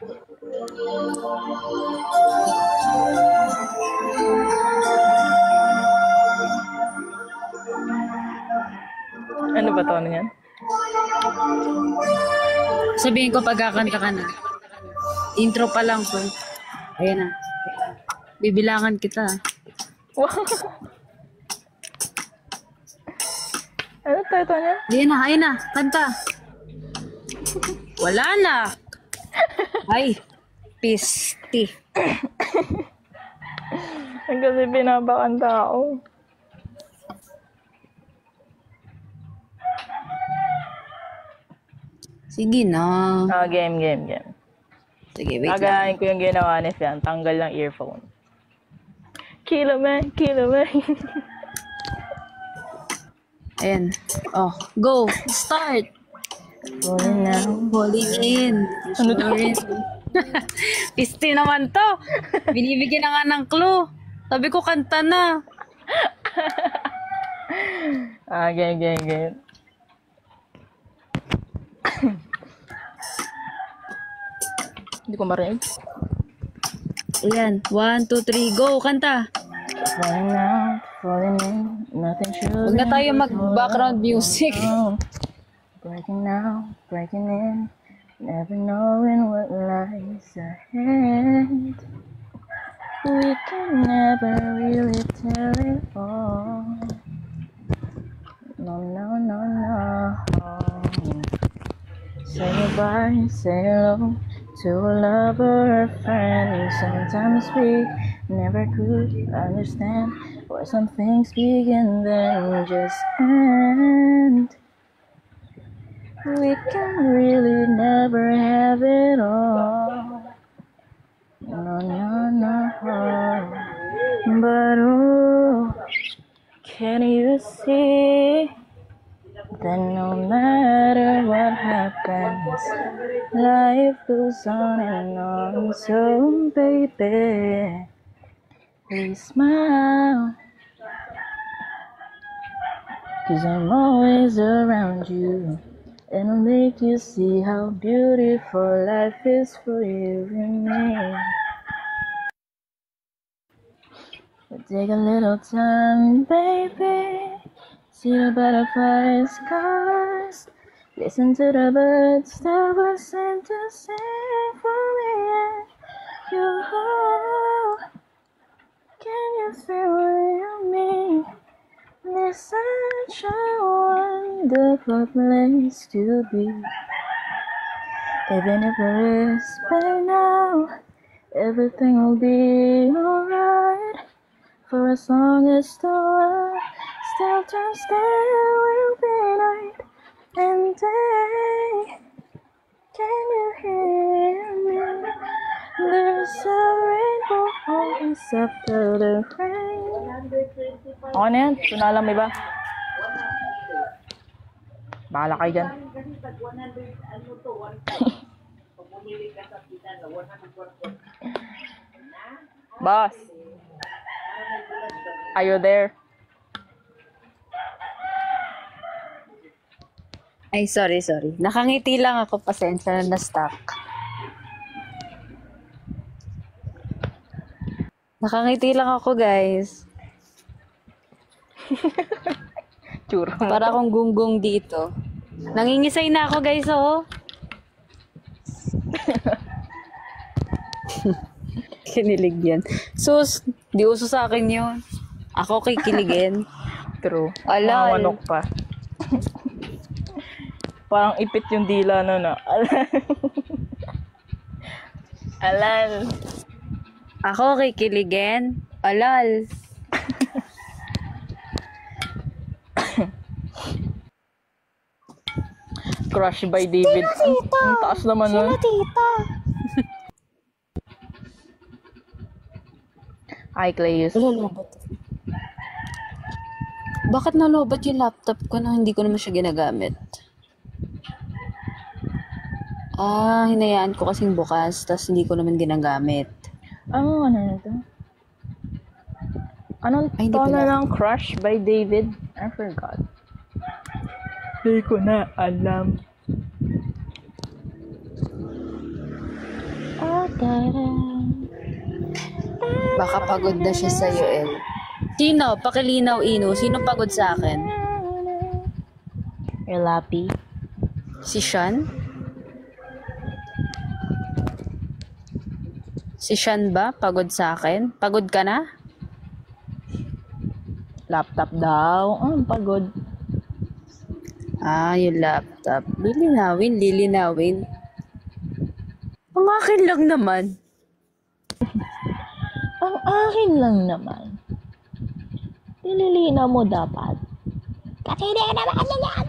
Ano ba tono niyan? Sabihin ko pagkakanta ka na. Intro pa lang po. Ayan na. Bibilangan kita. Wow. Ano tayo niya? Ayan na. Kanta. Wala na. Ay. Pisti. Ang kasi binabakanta ako. Sige na. Game. Sige, wait lang. Aganahin ko yung ginawa ni Fian. Tanggal ng earphone. Kilo man. Ayan. Oh, go. Start. Falling now. Falling in. Ano daw? Pisti naman to. Binibigyan na nga ng clue. Sabi ko, kanta na. Game. Hindi ko marinig. Ayan. 1, 2, 3, go. Kanta. Falling out, falling in, nothing should. Huwag na tayo mag-background music. Breaking out, breaking in, never knowing what lies ahead. We can never really tell it all. No. Say goodbye, say hello to a lover or friend. Sometimes we never could understand why some things begin then just end. We can really never have it all. No. But oh, can you see that no matter what happens, life goes on and on. So baby, please smile, 'cause I'm always around you, and I'll make you see how beautiful life is for you and me. But take a little time, baby. See the butterflies, colors. Listen to the birds that were sent to sing for me and you. Can you feel what you mean? This is such a wonderful place to be. Even if there is pain now, everything will be alright. For as long as the world still turns, there will be night and day. Can you hear me? There's a rainbow always after the rain. Okay na yan. Ito na alam, iba. Bahala kayo dyan. Boss. Are you there? Ay, sorry. Nakangiti lang ako, pasensya na na-stuck. Nakangiti lang ako, guys. Tsura mo. Para akong gunggong dito. Nangingisay na ako, guys, oh. Kinilig yan. Sus, di uso sa akin yun. Ako kikiligin. True. Alal. Manok pa. Parang ipit yung dila na na. Alal. Ako kikiligin. Alal. Crush by David. Ang taas naman nun. Tita? Hi, Clayus. Bakit nalobat yung laptop ko na hindi ko naman siya ginagamit? Hinayaan ko kasing bukas, tas hindi ko naman ginagamit. Ano na ito? Anong Ay, hindi tono pala. lang? Crush by David? I forgot. Hindi ko na alam. Baka pagod na siya sa'yo, El. Sino? Pakilinaw, Ino. Sino pagod sa akin? You're lappy. Si Sean? Si Sean ba? Pagod sa akin? Pagod ka na? Laptop daw. Pagod. Yung laptop. Lilinawin. Ang akin lang naman. Ang akin lang naman. Nililinaw mo dapat. Kasi hindi ka naman yan.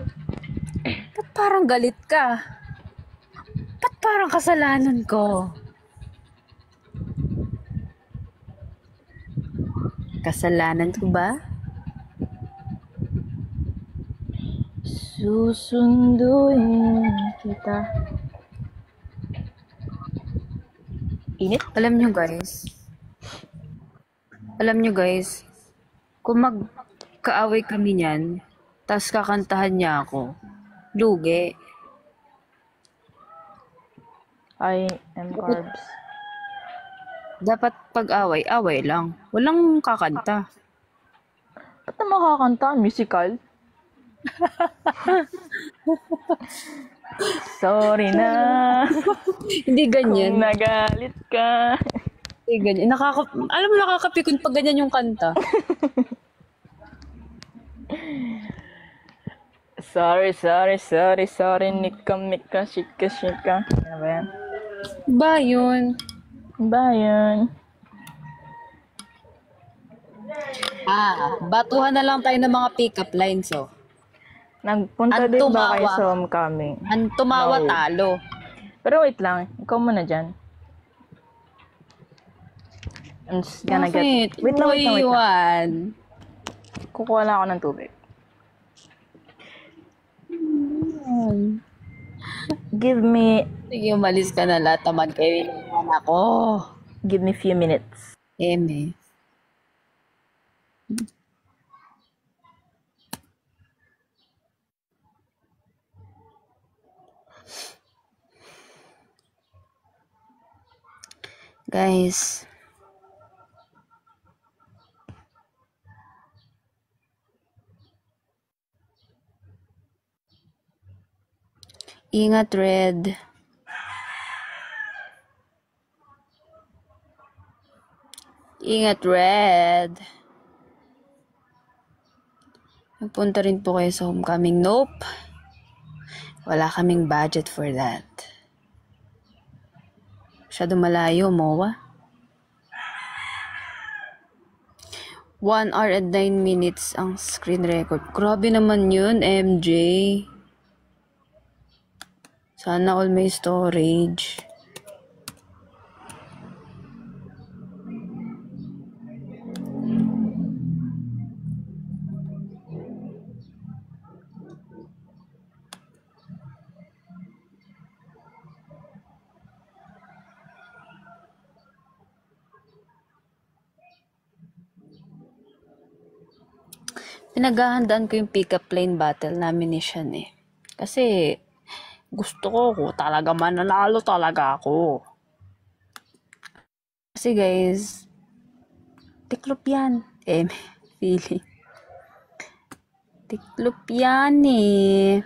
Ba't parang galit ka? Ba't parang kasalanan ko? Kasalanan ko ba? Susunduin kita. Init? Alam nyo guys, kung magkaaway kami niyan, tas kakantahan niya ako, lugi. I am carbs. Dapat pag-away, away lang. Walang kakanta. Ba't na makakanta? Musical? Sorry na. Hindi ganyan. Kung nagalit ka. Hindi ganyan. Alam mo, nakakapikon pag ganyan yung kanta. Sorry. Nika, shika. Ano ba yan? Ba yun? Bayan. Batuhan na lang tayo ng mga pick-up lines, oh. Nagpunta Ang din ba tumawa. kayo sa homecoming? Ang tumawa, No. talo. Pero wait lang. Ikaw muna dyan. I'm just gonna Bakit? get... Wait lang. Iwan. Kukuha lang ako ng tubig. Give me... Sige, umalis ka na lahat. Tamad kayo yung ako. Give me few minutes. Eme. Guys. Ingat, Red. Ingat, Red. Nagpunta rin po kayo sa homecoming. Nope. Wala kaming budget for that. Masyado malayo, Moa. 1 hour and 9 minutes ang screen record. Grabe naman yun, MJ. Sana all may storage. Pinaghahandaan ko yung pick-up line battle namin ni Sean eh. Kasi gusto ko talaga mananalo talaga ako. Kasi guys, tiklop yan. Feeling. Tiklop yan eh.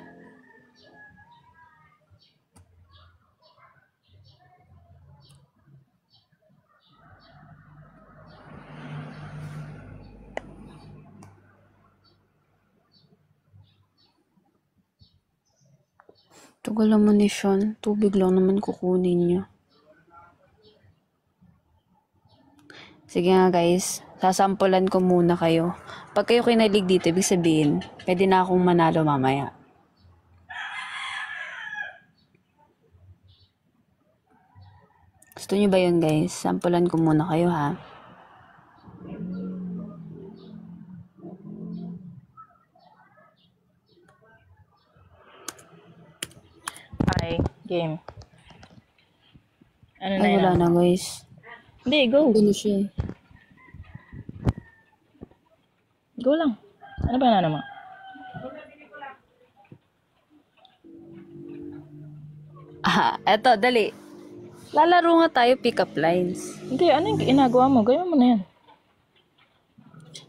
Tagal naman ni Sean. Tubig lang naman kukunin niya. Sige nga guys. Sasampulan ko muna kayo. Pag kayo kinalig dito, ibig sabihin, pwede na akong manalo mamaya. Gusto niyo ba yun guys? Sampulan ko muna kayo ha. Hi, game. Ano na Ay, wala yan? na guys. Hindi, go. Gulo siya. Go lang. Ano ba na naman? Eto, dali. Lalaro nga tayo pick-up lines. Hindi, ano yung ginagawa mo? Gawin mo na yan.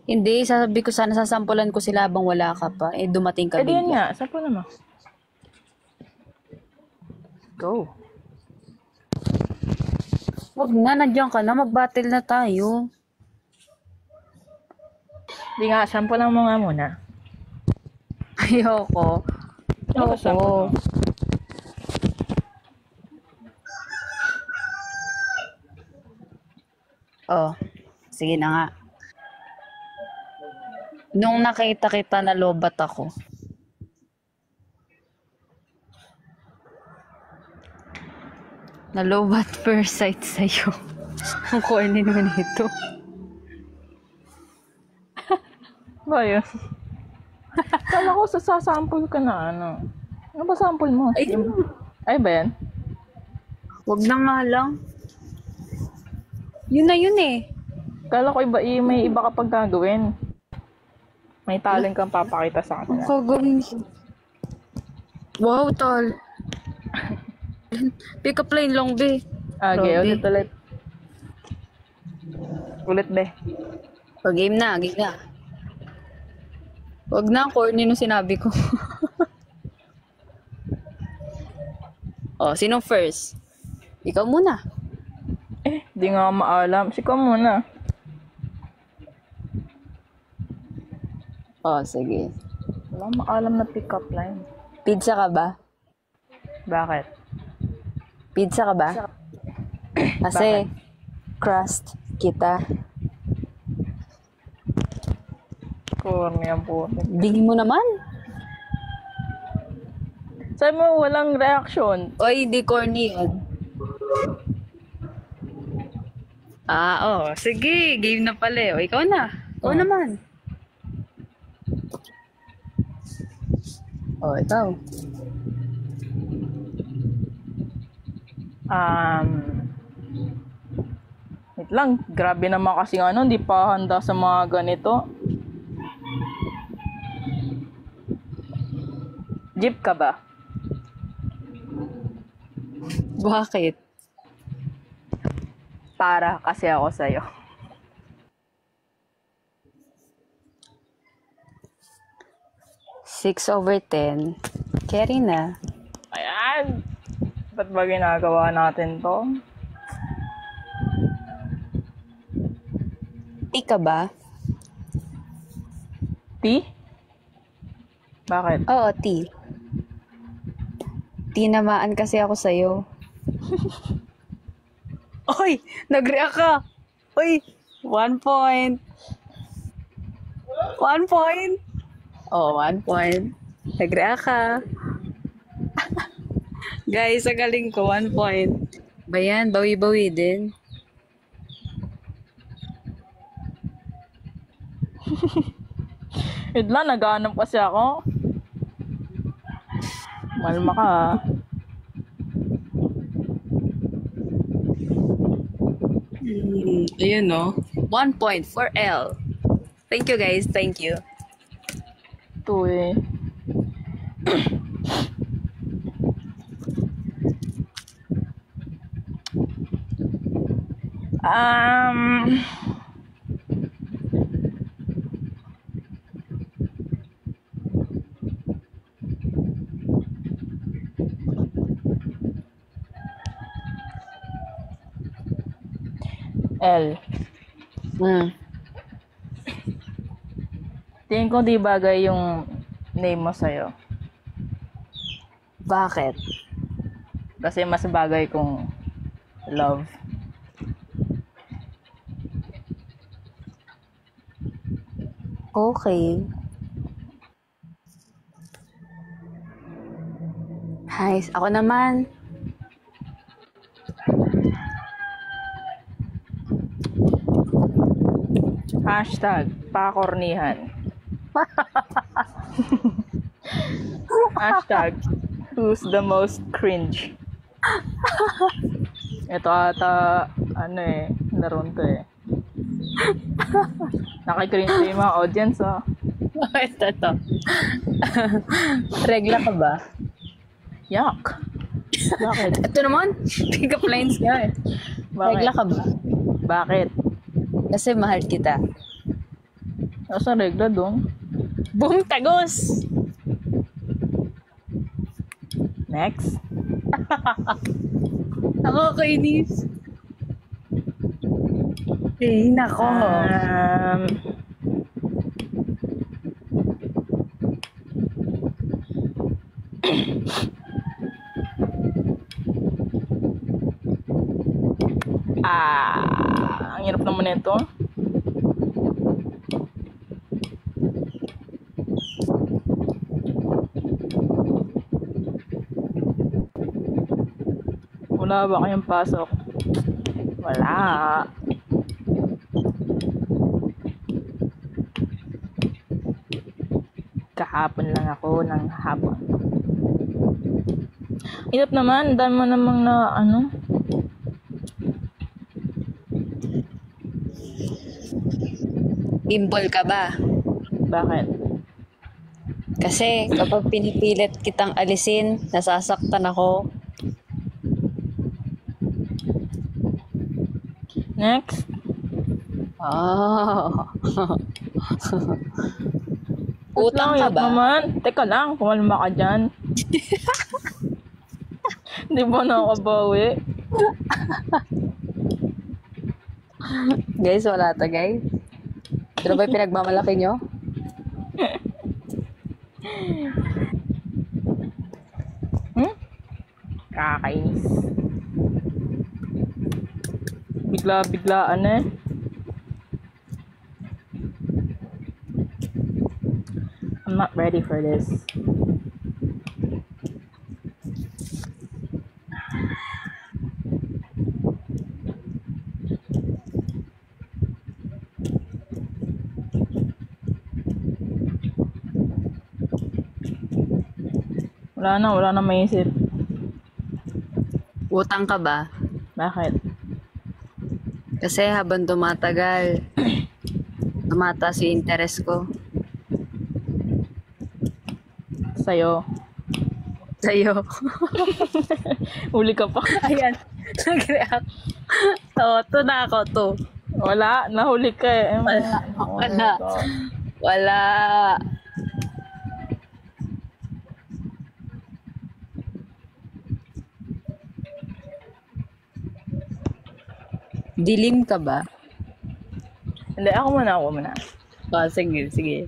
Hindi, sabi ko sana sasampulan ko sila habang wala ka pa. Eh, dumating ka Eh, di yan bigla. nga. Sampo naman. Go. Wag na, nandiyan ka na. Mag-battle na tayo. Di nga, sampo lang mo nga muna. Ayoko. Ano ba sampo mo? Oh, sige na nga. Nung nakita kita na lobat ako. Nalobat first sight sa'yo. Ang corny naman ito. Ba yun? Kala ko sasample ka na ano. Ano ba sample mo? Ay ba yan? Wag na nga lang. Yun na yun eh. Kala ko may iba ka pang gagawin. May talent kang papakita sa Ang kanila. kagawin ko. Wow, tol. Pick up line long, be. Okay, Grabe. ulit. Ulit, be. O, game na. Wag na, corny nung sinabi ko. O, sinong first? Ikaw muna. Di nga maalam. Sikaw muna. O, sige. Wala maalam na pick-up line. Pizza ka ba? Bakit? Pizza ka ba? Kasi, crust kita. Corny ang puto. Bigyan mo naman. Sabi mo, walang reaction. Oy, di corny yun. Sige. Game na pala eh. O, ikaw na. Ikaw naman. O, ikaw. Wait lang. Grabe naman kasi hindi pa handa sa mga ganito. Jeep ka ba? Bakit? Para kasi ako sa'yo. 6/10. Carry na. Ayan! Ba't ba ginagawa natin to? Ika ba? T? Bakit? Oo, T. Tinamaan kasi ako sa'yo. Oy! Nag-react ka! Oy! 1 point. 1 point. Oh, 1 point. Nag-react ka. Guys, ang galing ko. 1 point. Ba yan? Bawi-bawi din. Yun lang, naghahanap kasi ako. Malma ka, ha? Ayun, no? 1 point for L. Thank you, guys. Thank you. Ito eh. Um, L. Tingin ko di bagay yung name mo sa'yo. Bakit? Kasi mas bagay kung love. Okay. Hi, ako naman. Hashtag pakornihan. Hashtag who's the most cringe. Ito ata, ano eh, laron to eh. Nakikringe yung mga audience, oh. Ito. Regla ka ba? Yuck. Bakit? Ito naman, pick up lines nga eh. Regla ka ba? Bakit? Kasi mahal kita. Nasa regla doon. Boom, tagos! Next. Nakakainis. Eh, nako. Ang hirap naman ito. Wala ba kayong pasok? Wala. Kahapon lang ako ng hapon. Hirap naman, dami mo namang na ano. Bimbol ka ba? Bakit? Kasi kapag pinipilit kitang alisin, nasasaktan ako. Next. Oh. Utang Utang ka hirap ba? naman. Teka lang, kumalma ka dyan. Di ba nakakabawi? Guys, wala to guys. Ano ba yung pinagmamalaki nyo? Kakainis. Bigla-biglaan eh. I'm not ready for this. Wala na maisip. Utang ka ba? Bakit? Kasi habang tumatagal, tumataas yung interest ko. Sa'yo. Sa'yo. Uli ka pa. Ayan. Nag-react. To na ako to. Wala, nahuli ka eh. Wala. Wala. Dilim ka ba? Hindi, ako muna. Oh, sige.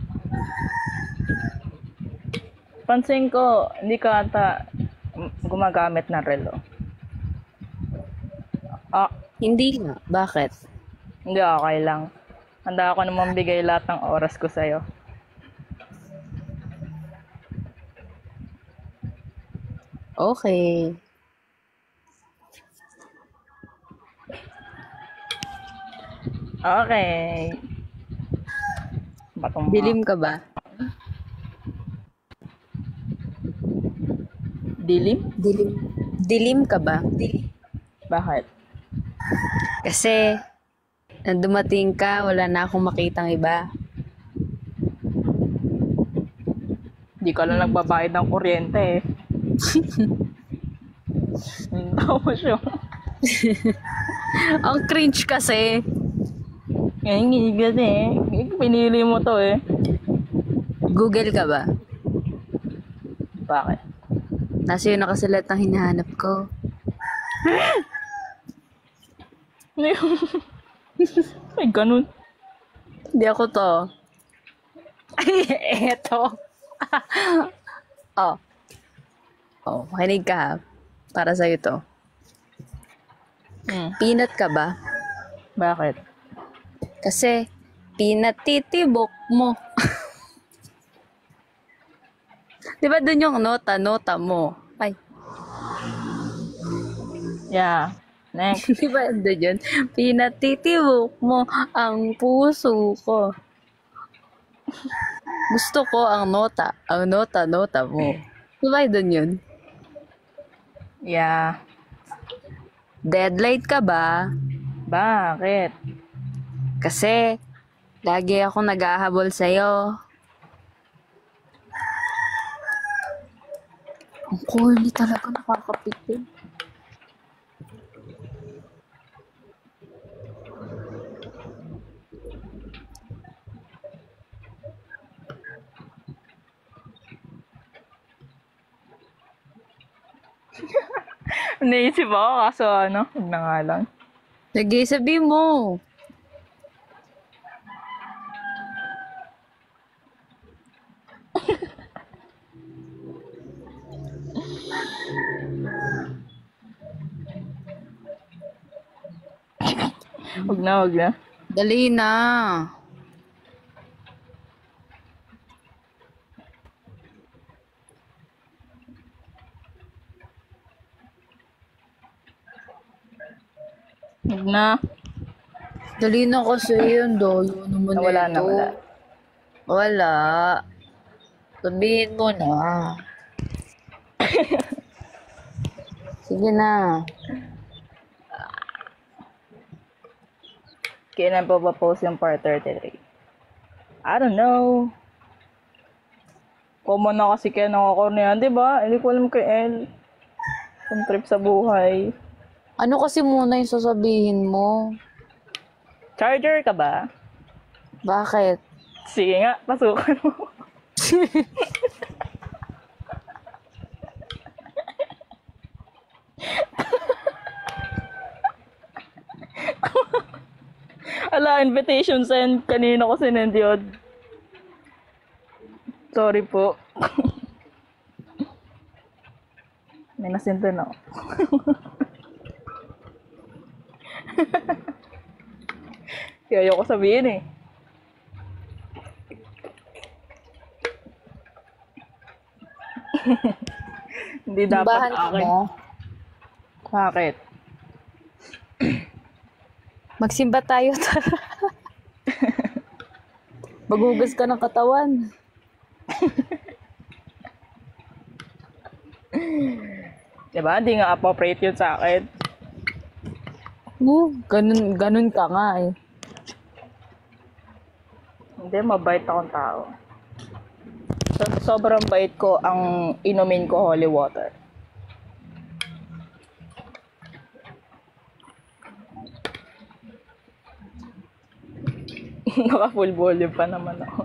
Pansin ko, hindi ka ata gumagamit ng relo. Hindi nga. Bakit? Hindi, okay lang. Handa ako naman bigay lahat ng oras ko sa'yo. Okay. Okay. Batong Dilim ka ba? Dilim? Dilim ka ba? Bakit? Kasi, nang dumating ka, wala na akong makitang iba. Di ka lang nagbabayad ng kuryente eh. Tapos yung... Ang cringe kasi. Ngayon, hindi kasi eh. Pinili mo to eh. Google ka ba? Bakit? Nasa yun nakasulat ang hinahanap ko. Ano yung... Ay, ganun. Hindi ako to. Ay, eto. Oh. Oh, makinig ka ha. Para sa'yo to. Peanut ka ba? Bakit? Kasi, pinatitibok mo. Di ba dun yung nota mo? Ay, Yeah. Next. di ba dun yun? Pinatitibok mo ang puso ko. Gusto ko ang nota mo. Di ba dun yun? Yeah. Deadlight ka ba? Bakit? Kasi, lagi ako nag-ahabol sa'yo. Ang corny talaga, nakakapigil. Naisip ako kaso ano, huwag na nga lang. Sige, sabi mo. Huwag na. Dali na. Huwag na. Dali na kasi yun, Doyo naman Wala na, ito. wala. Wala. Sabihin mo na. Sige na. Kailan pa ba post yung part 33? I don't know. Common na kasi kaya nakakornehan, di ba? Hindi ko alam kay El. Yung trip sa buhay. Ano kasi muna yung sasabihin mo? Charger ka ba? Bakit? Sige nga, pasukan mo. Ala, invitation send. Kanina ko sinend yun. Sorry po. May nasinta na ako. Kaya ayoko sabihin eh. Hindi dapat Bahan ka akin. ba? Bakit? Magsimba tayo. Magugas ka ng katawan. Diba? Hindi nga appropriate yun sa akin. Ganun ka nga eh. Hindi, mabait akong tao. Sobrang bait ko ang inumin ko holy water. Naka full volume pa naman ako.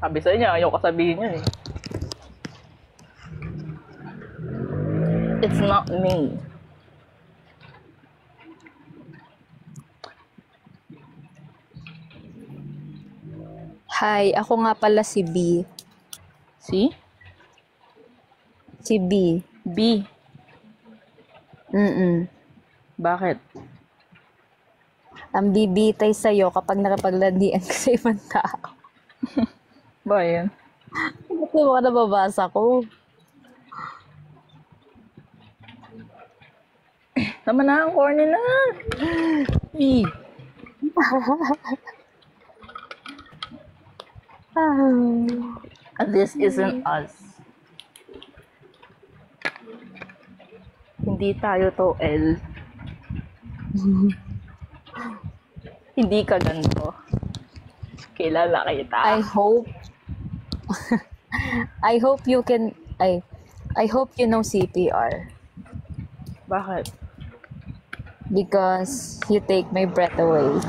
Sabi sa inyo, ayaw ko sabihin yun eh. It's not me. Hi, ako nga pala si B. Si? Si B. B. Mm-mm. Bakit? ang bibitay sa'yo kapag nakapaglandian ka sa ibang tao. Ba yun? Ito yung mga nababasa ko. Tama na, ang corny na. Eh. This isn't us. Hindi tayo to, L. Hindi ka ganito. Kilala kita. I hope I hope you can I hope you know CPR Bakit? because you take my breath away.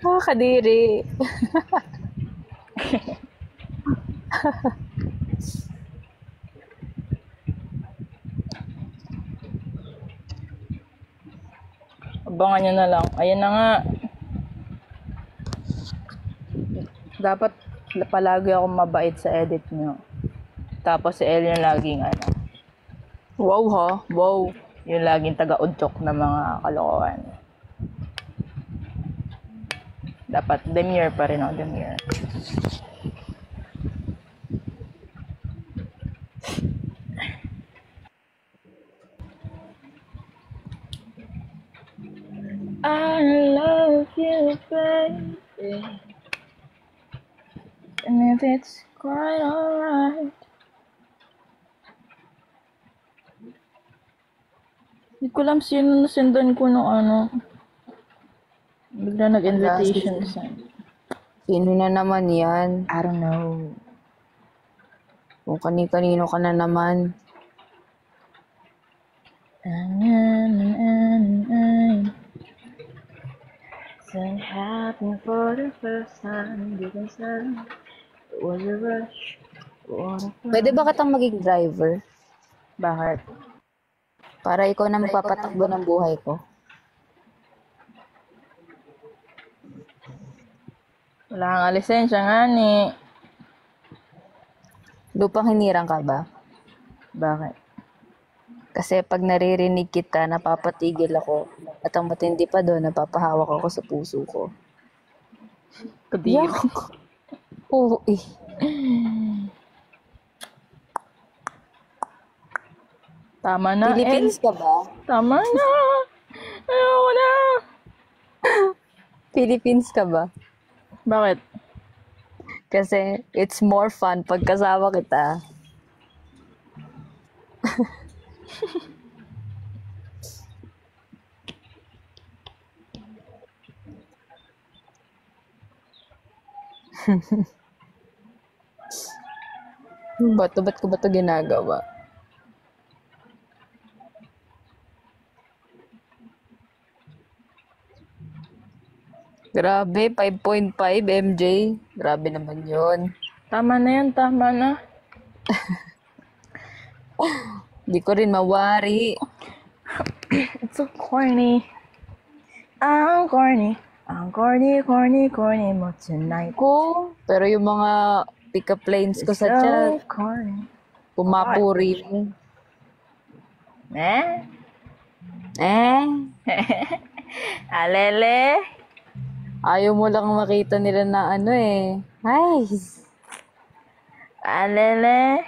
Kadiri. Abangan nyo na lang. Ayan na nga. Dapat palagi ako mabait sa edit nyo. Tapos si El yung laging ano. Wow ha? Wow. Yung laging taga-udyok na mga kalokohan. Dapat demure pa rin ako, demure. I love you, baby. And if it's quite alright. Hindi ko alam sino nasendan ko nung ano. Bigla nag-invitation send. Sino na naman yan? I don't know. Kung kani-kanino ka na naman. Something happened for the first time. Didn't sound. It was a rush. Pwede ba kitang maging driver? Bakit? Para ikaw na magpapatakbo ng buhay ko. Wala nga lisensya nga ni. Lupang hinirang ka ba? Bakit? Kasi pag naririnig kita, napapatigil ako. At ang matindi pa doon, napapahawak ako sa puso ko. Kadiri. Oo eh. Tama na, Philippines ka ba? Tama na. Ayoko na. Philippines ka ba? Bakit? Kasi it's more fun pag kasama kita. Ba't ko ba ito ginagawa? Grabe, 5.5 MJ. Grabe naman yun. Tama na yan, tama na. Di ko rin mawari. It's so corny. I'm corny. I'm corny, corny, corny mo tonight. Ko, pero yung mga pick-up lines ko sa chat, Corny. pumapuri mo. Eh? Alele? Ayaw mo lang makita nila na ano eh. Ay, Alele?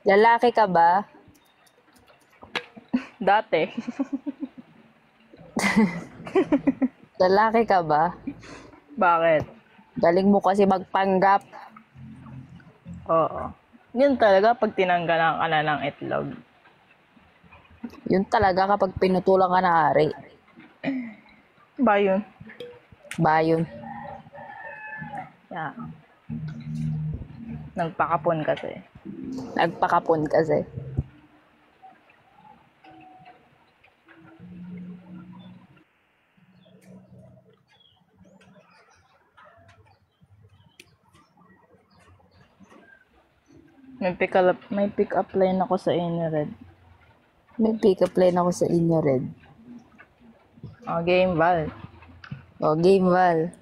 lalaki ka ba? Dati. Lalaki ka ba? Bakit? Galing mo kasi magpanggap. Oo. Yun talaga pag tinanggalan ka na ng itlog. Yun talaga kapag pinutulang ka na ari. Ba yun? Bayon. Yeah. Nagpakapon kasi. Nagpakapon kasi. May pick up line ako sa Red. May pick-up line ako sa inyo, Red. Oh, game Val. O, game, Val.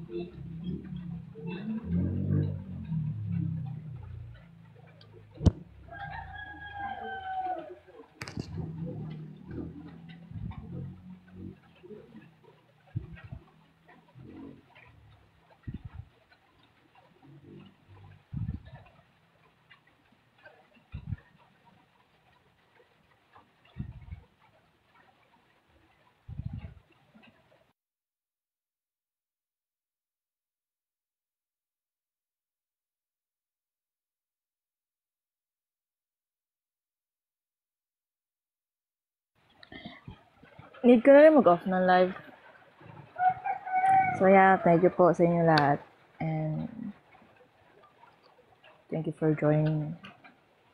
Need ko na rin mag-off ng live. So yeah, thank you po sa inyo lahat. And thank you for joining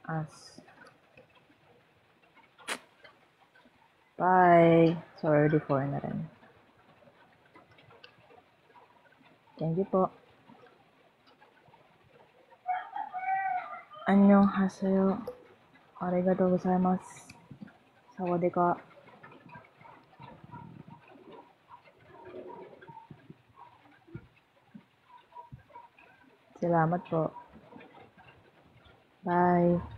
us. Bye. Sorry, 4 na rin. Thank you po. 안녕하세요. 아리가또 고자이마스. 사와디카. Salamat po. Bye.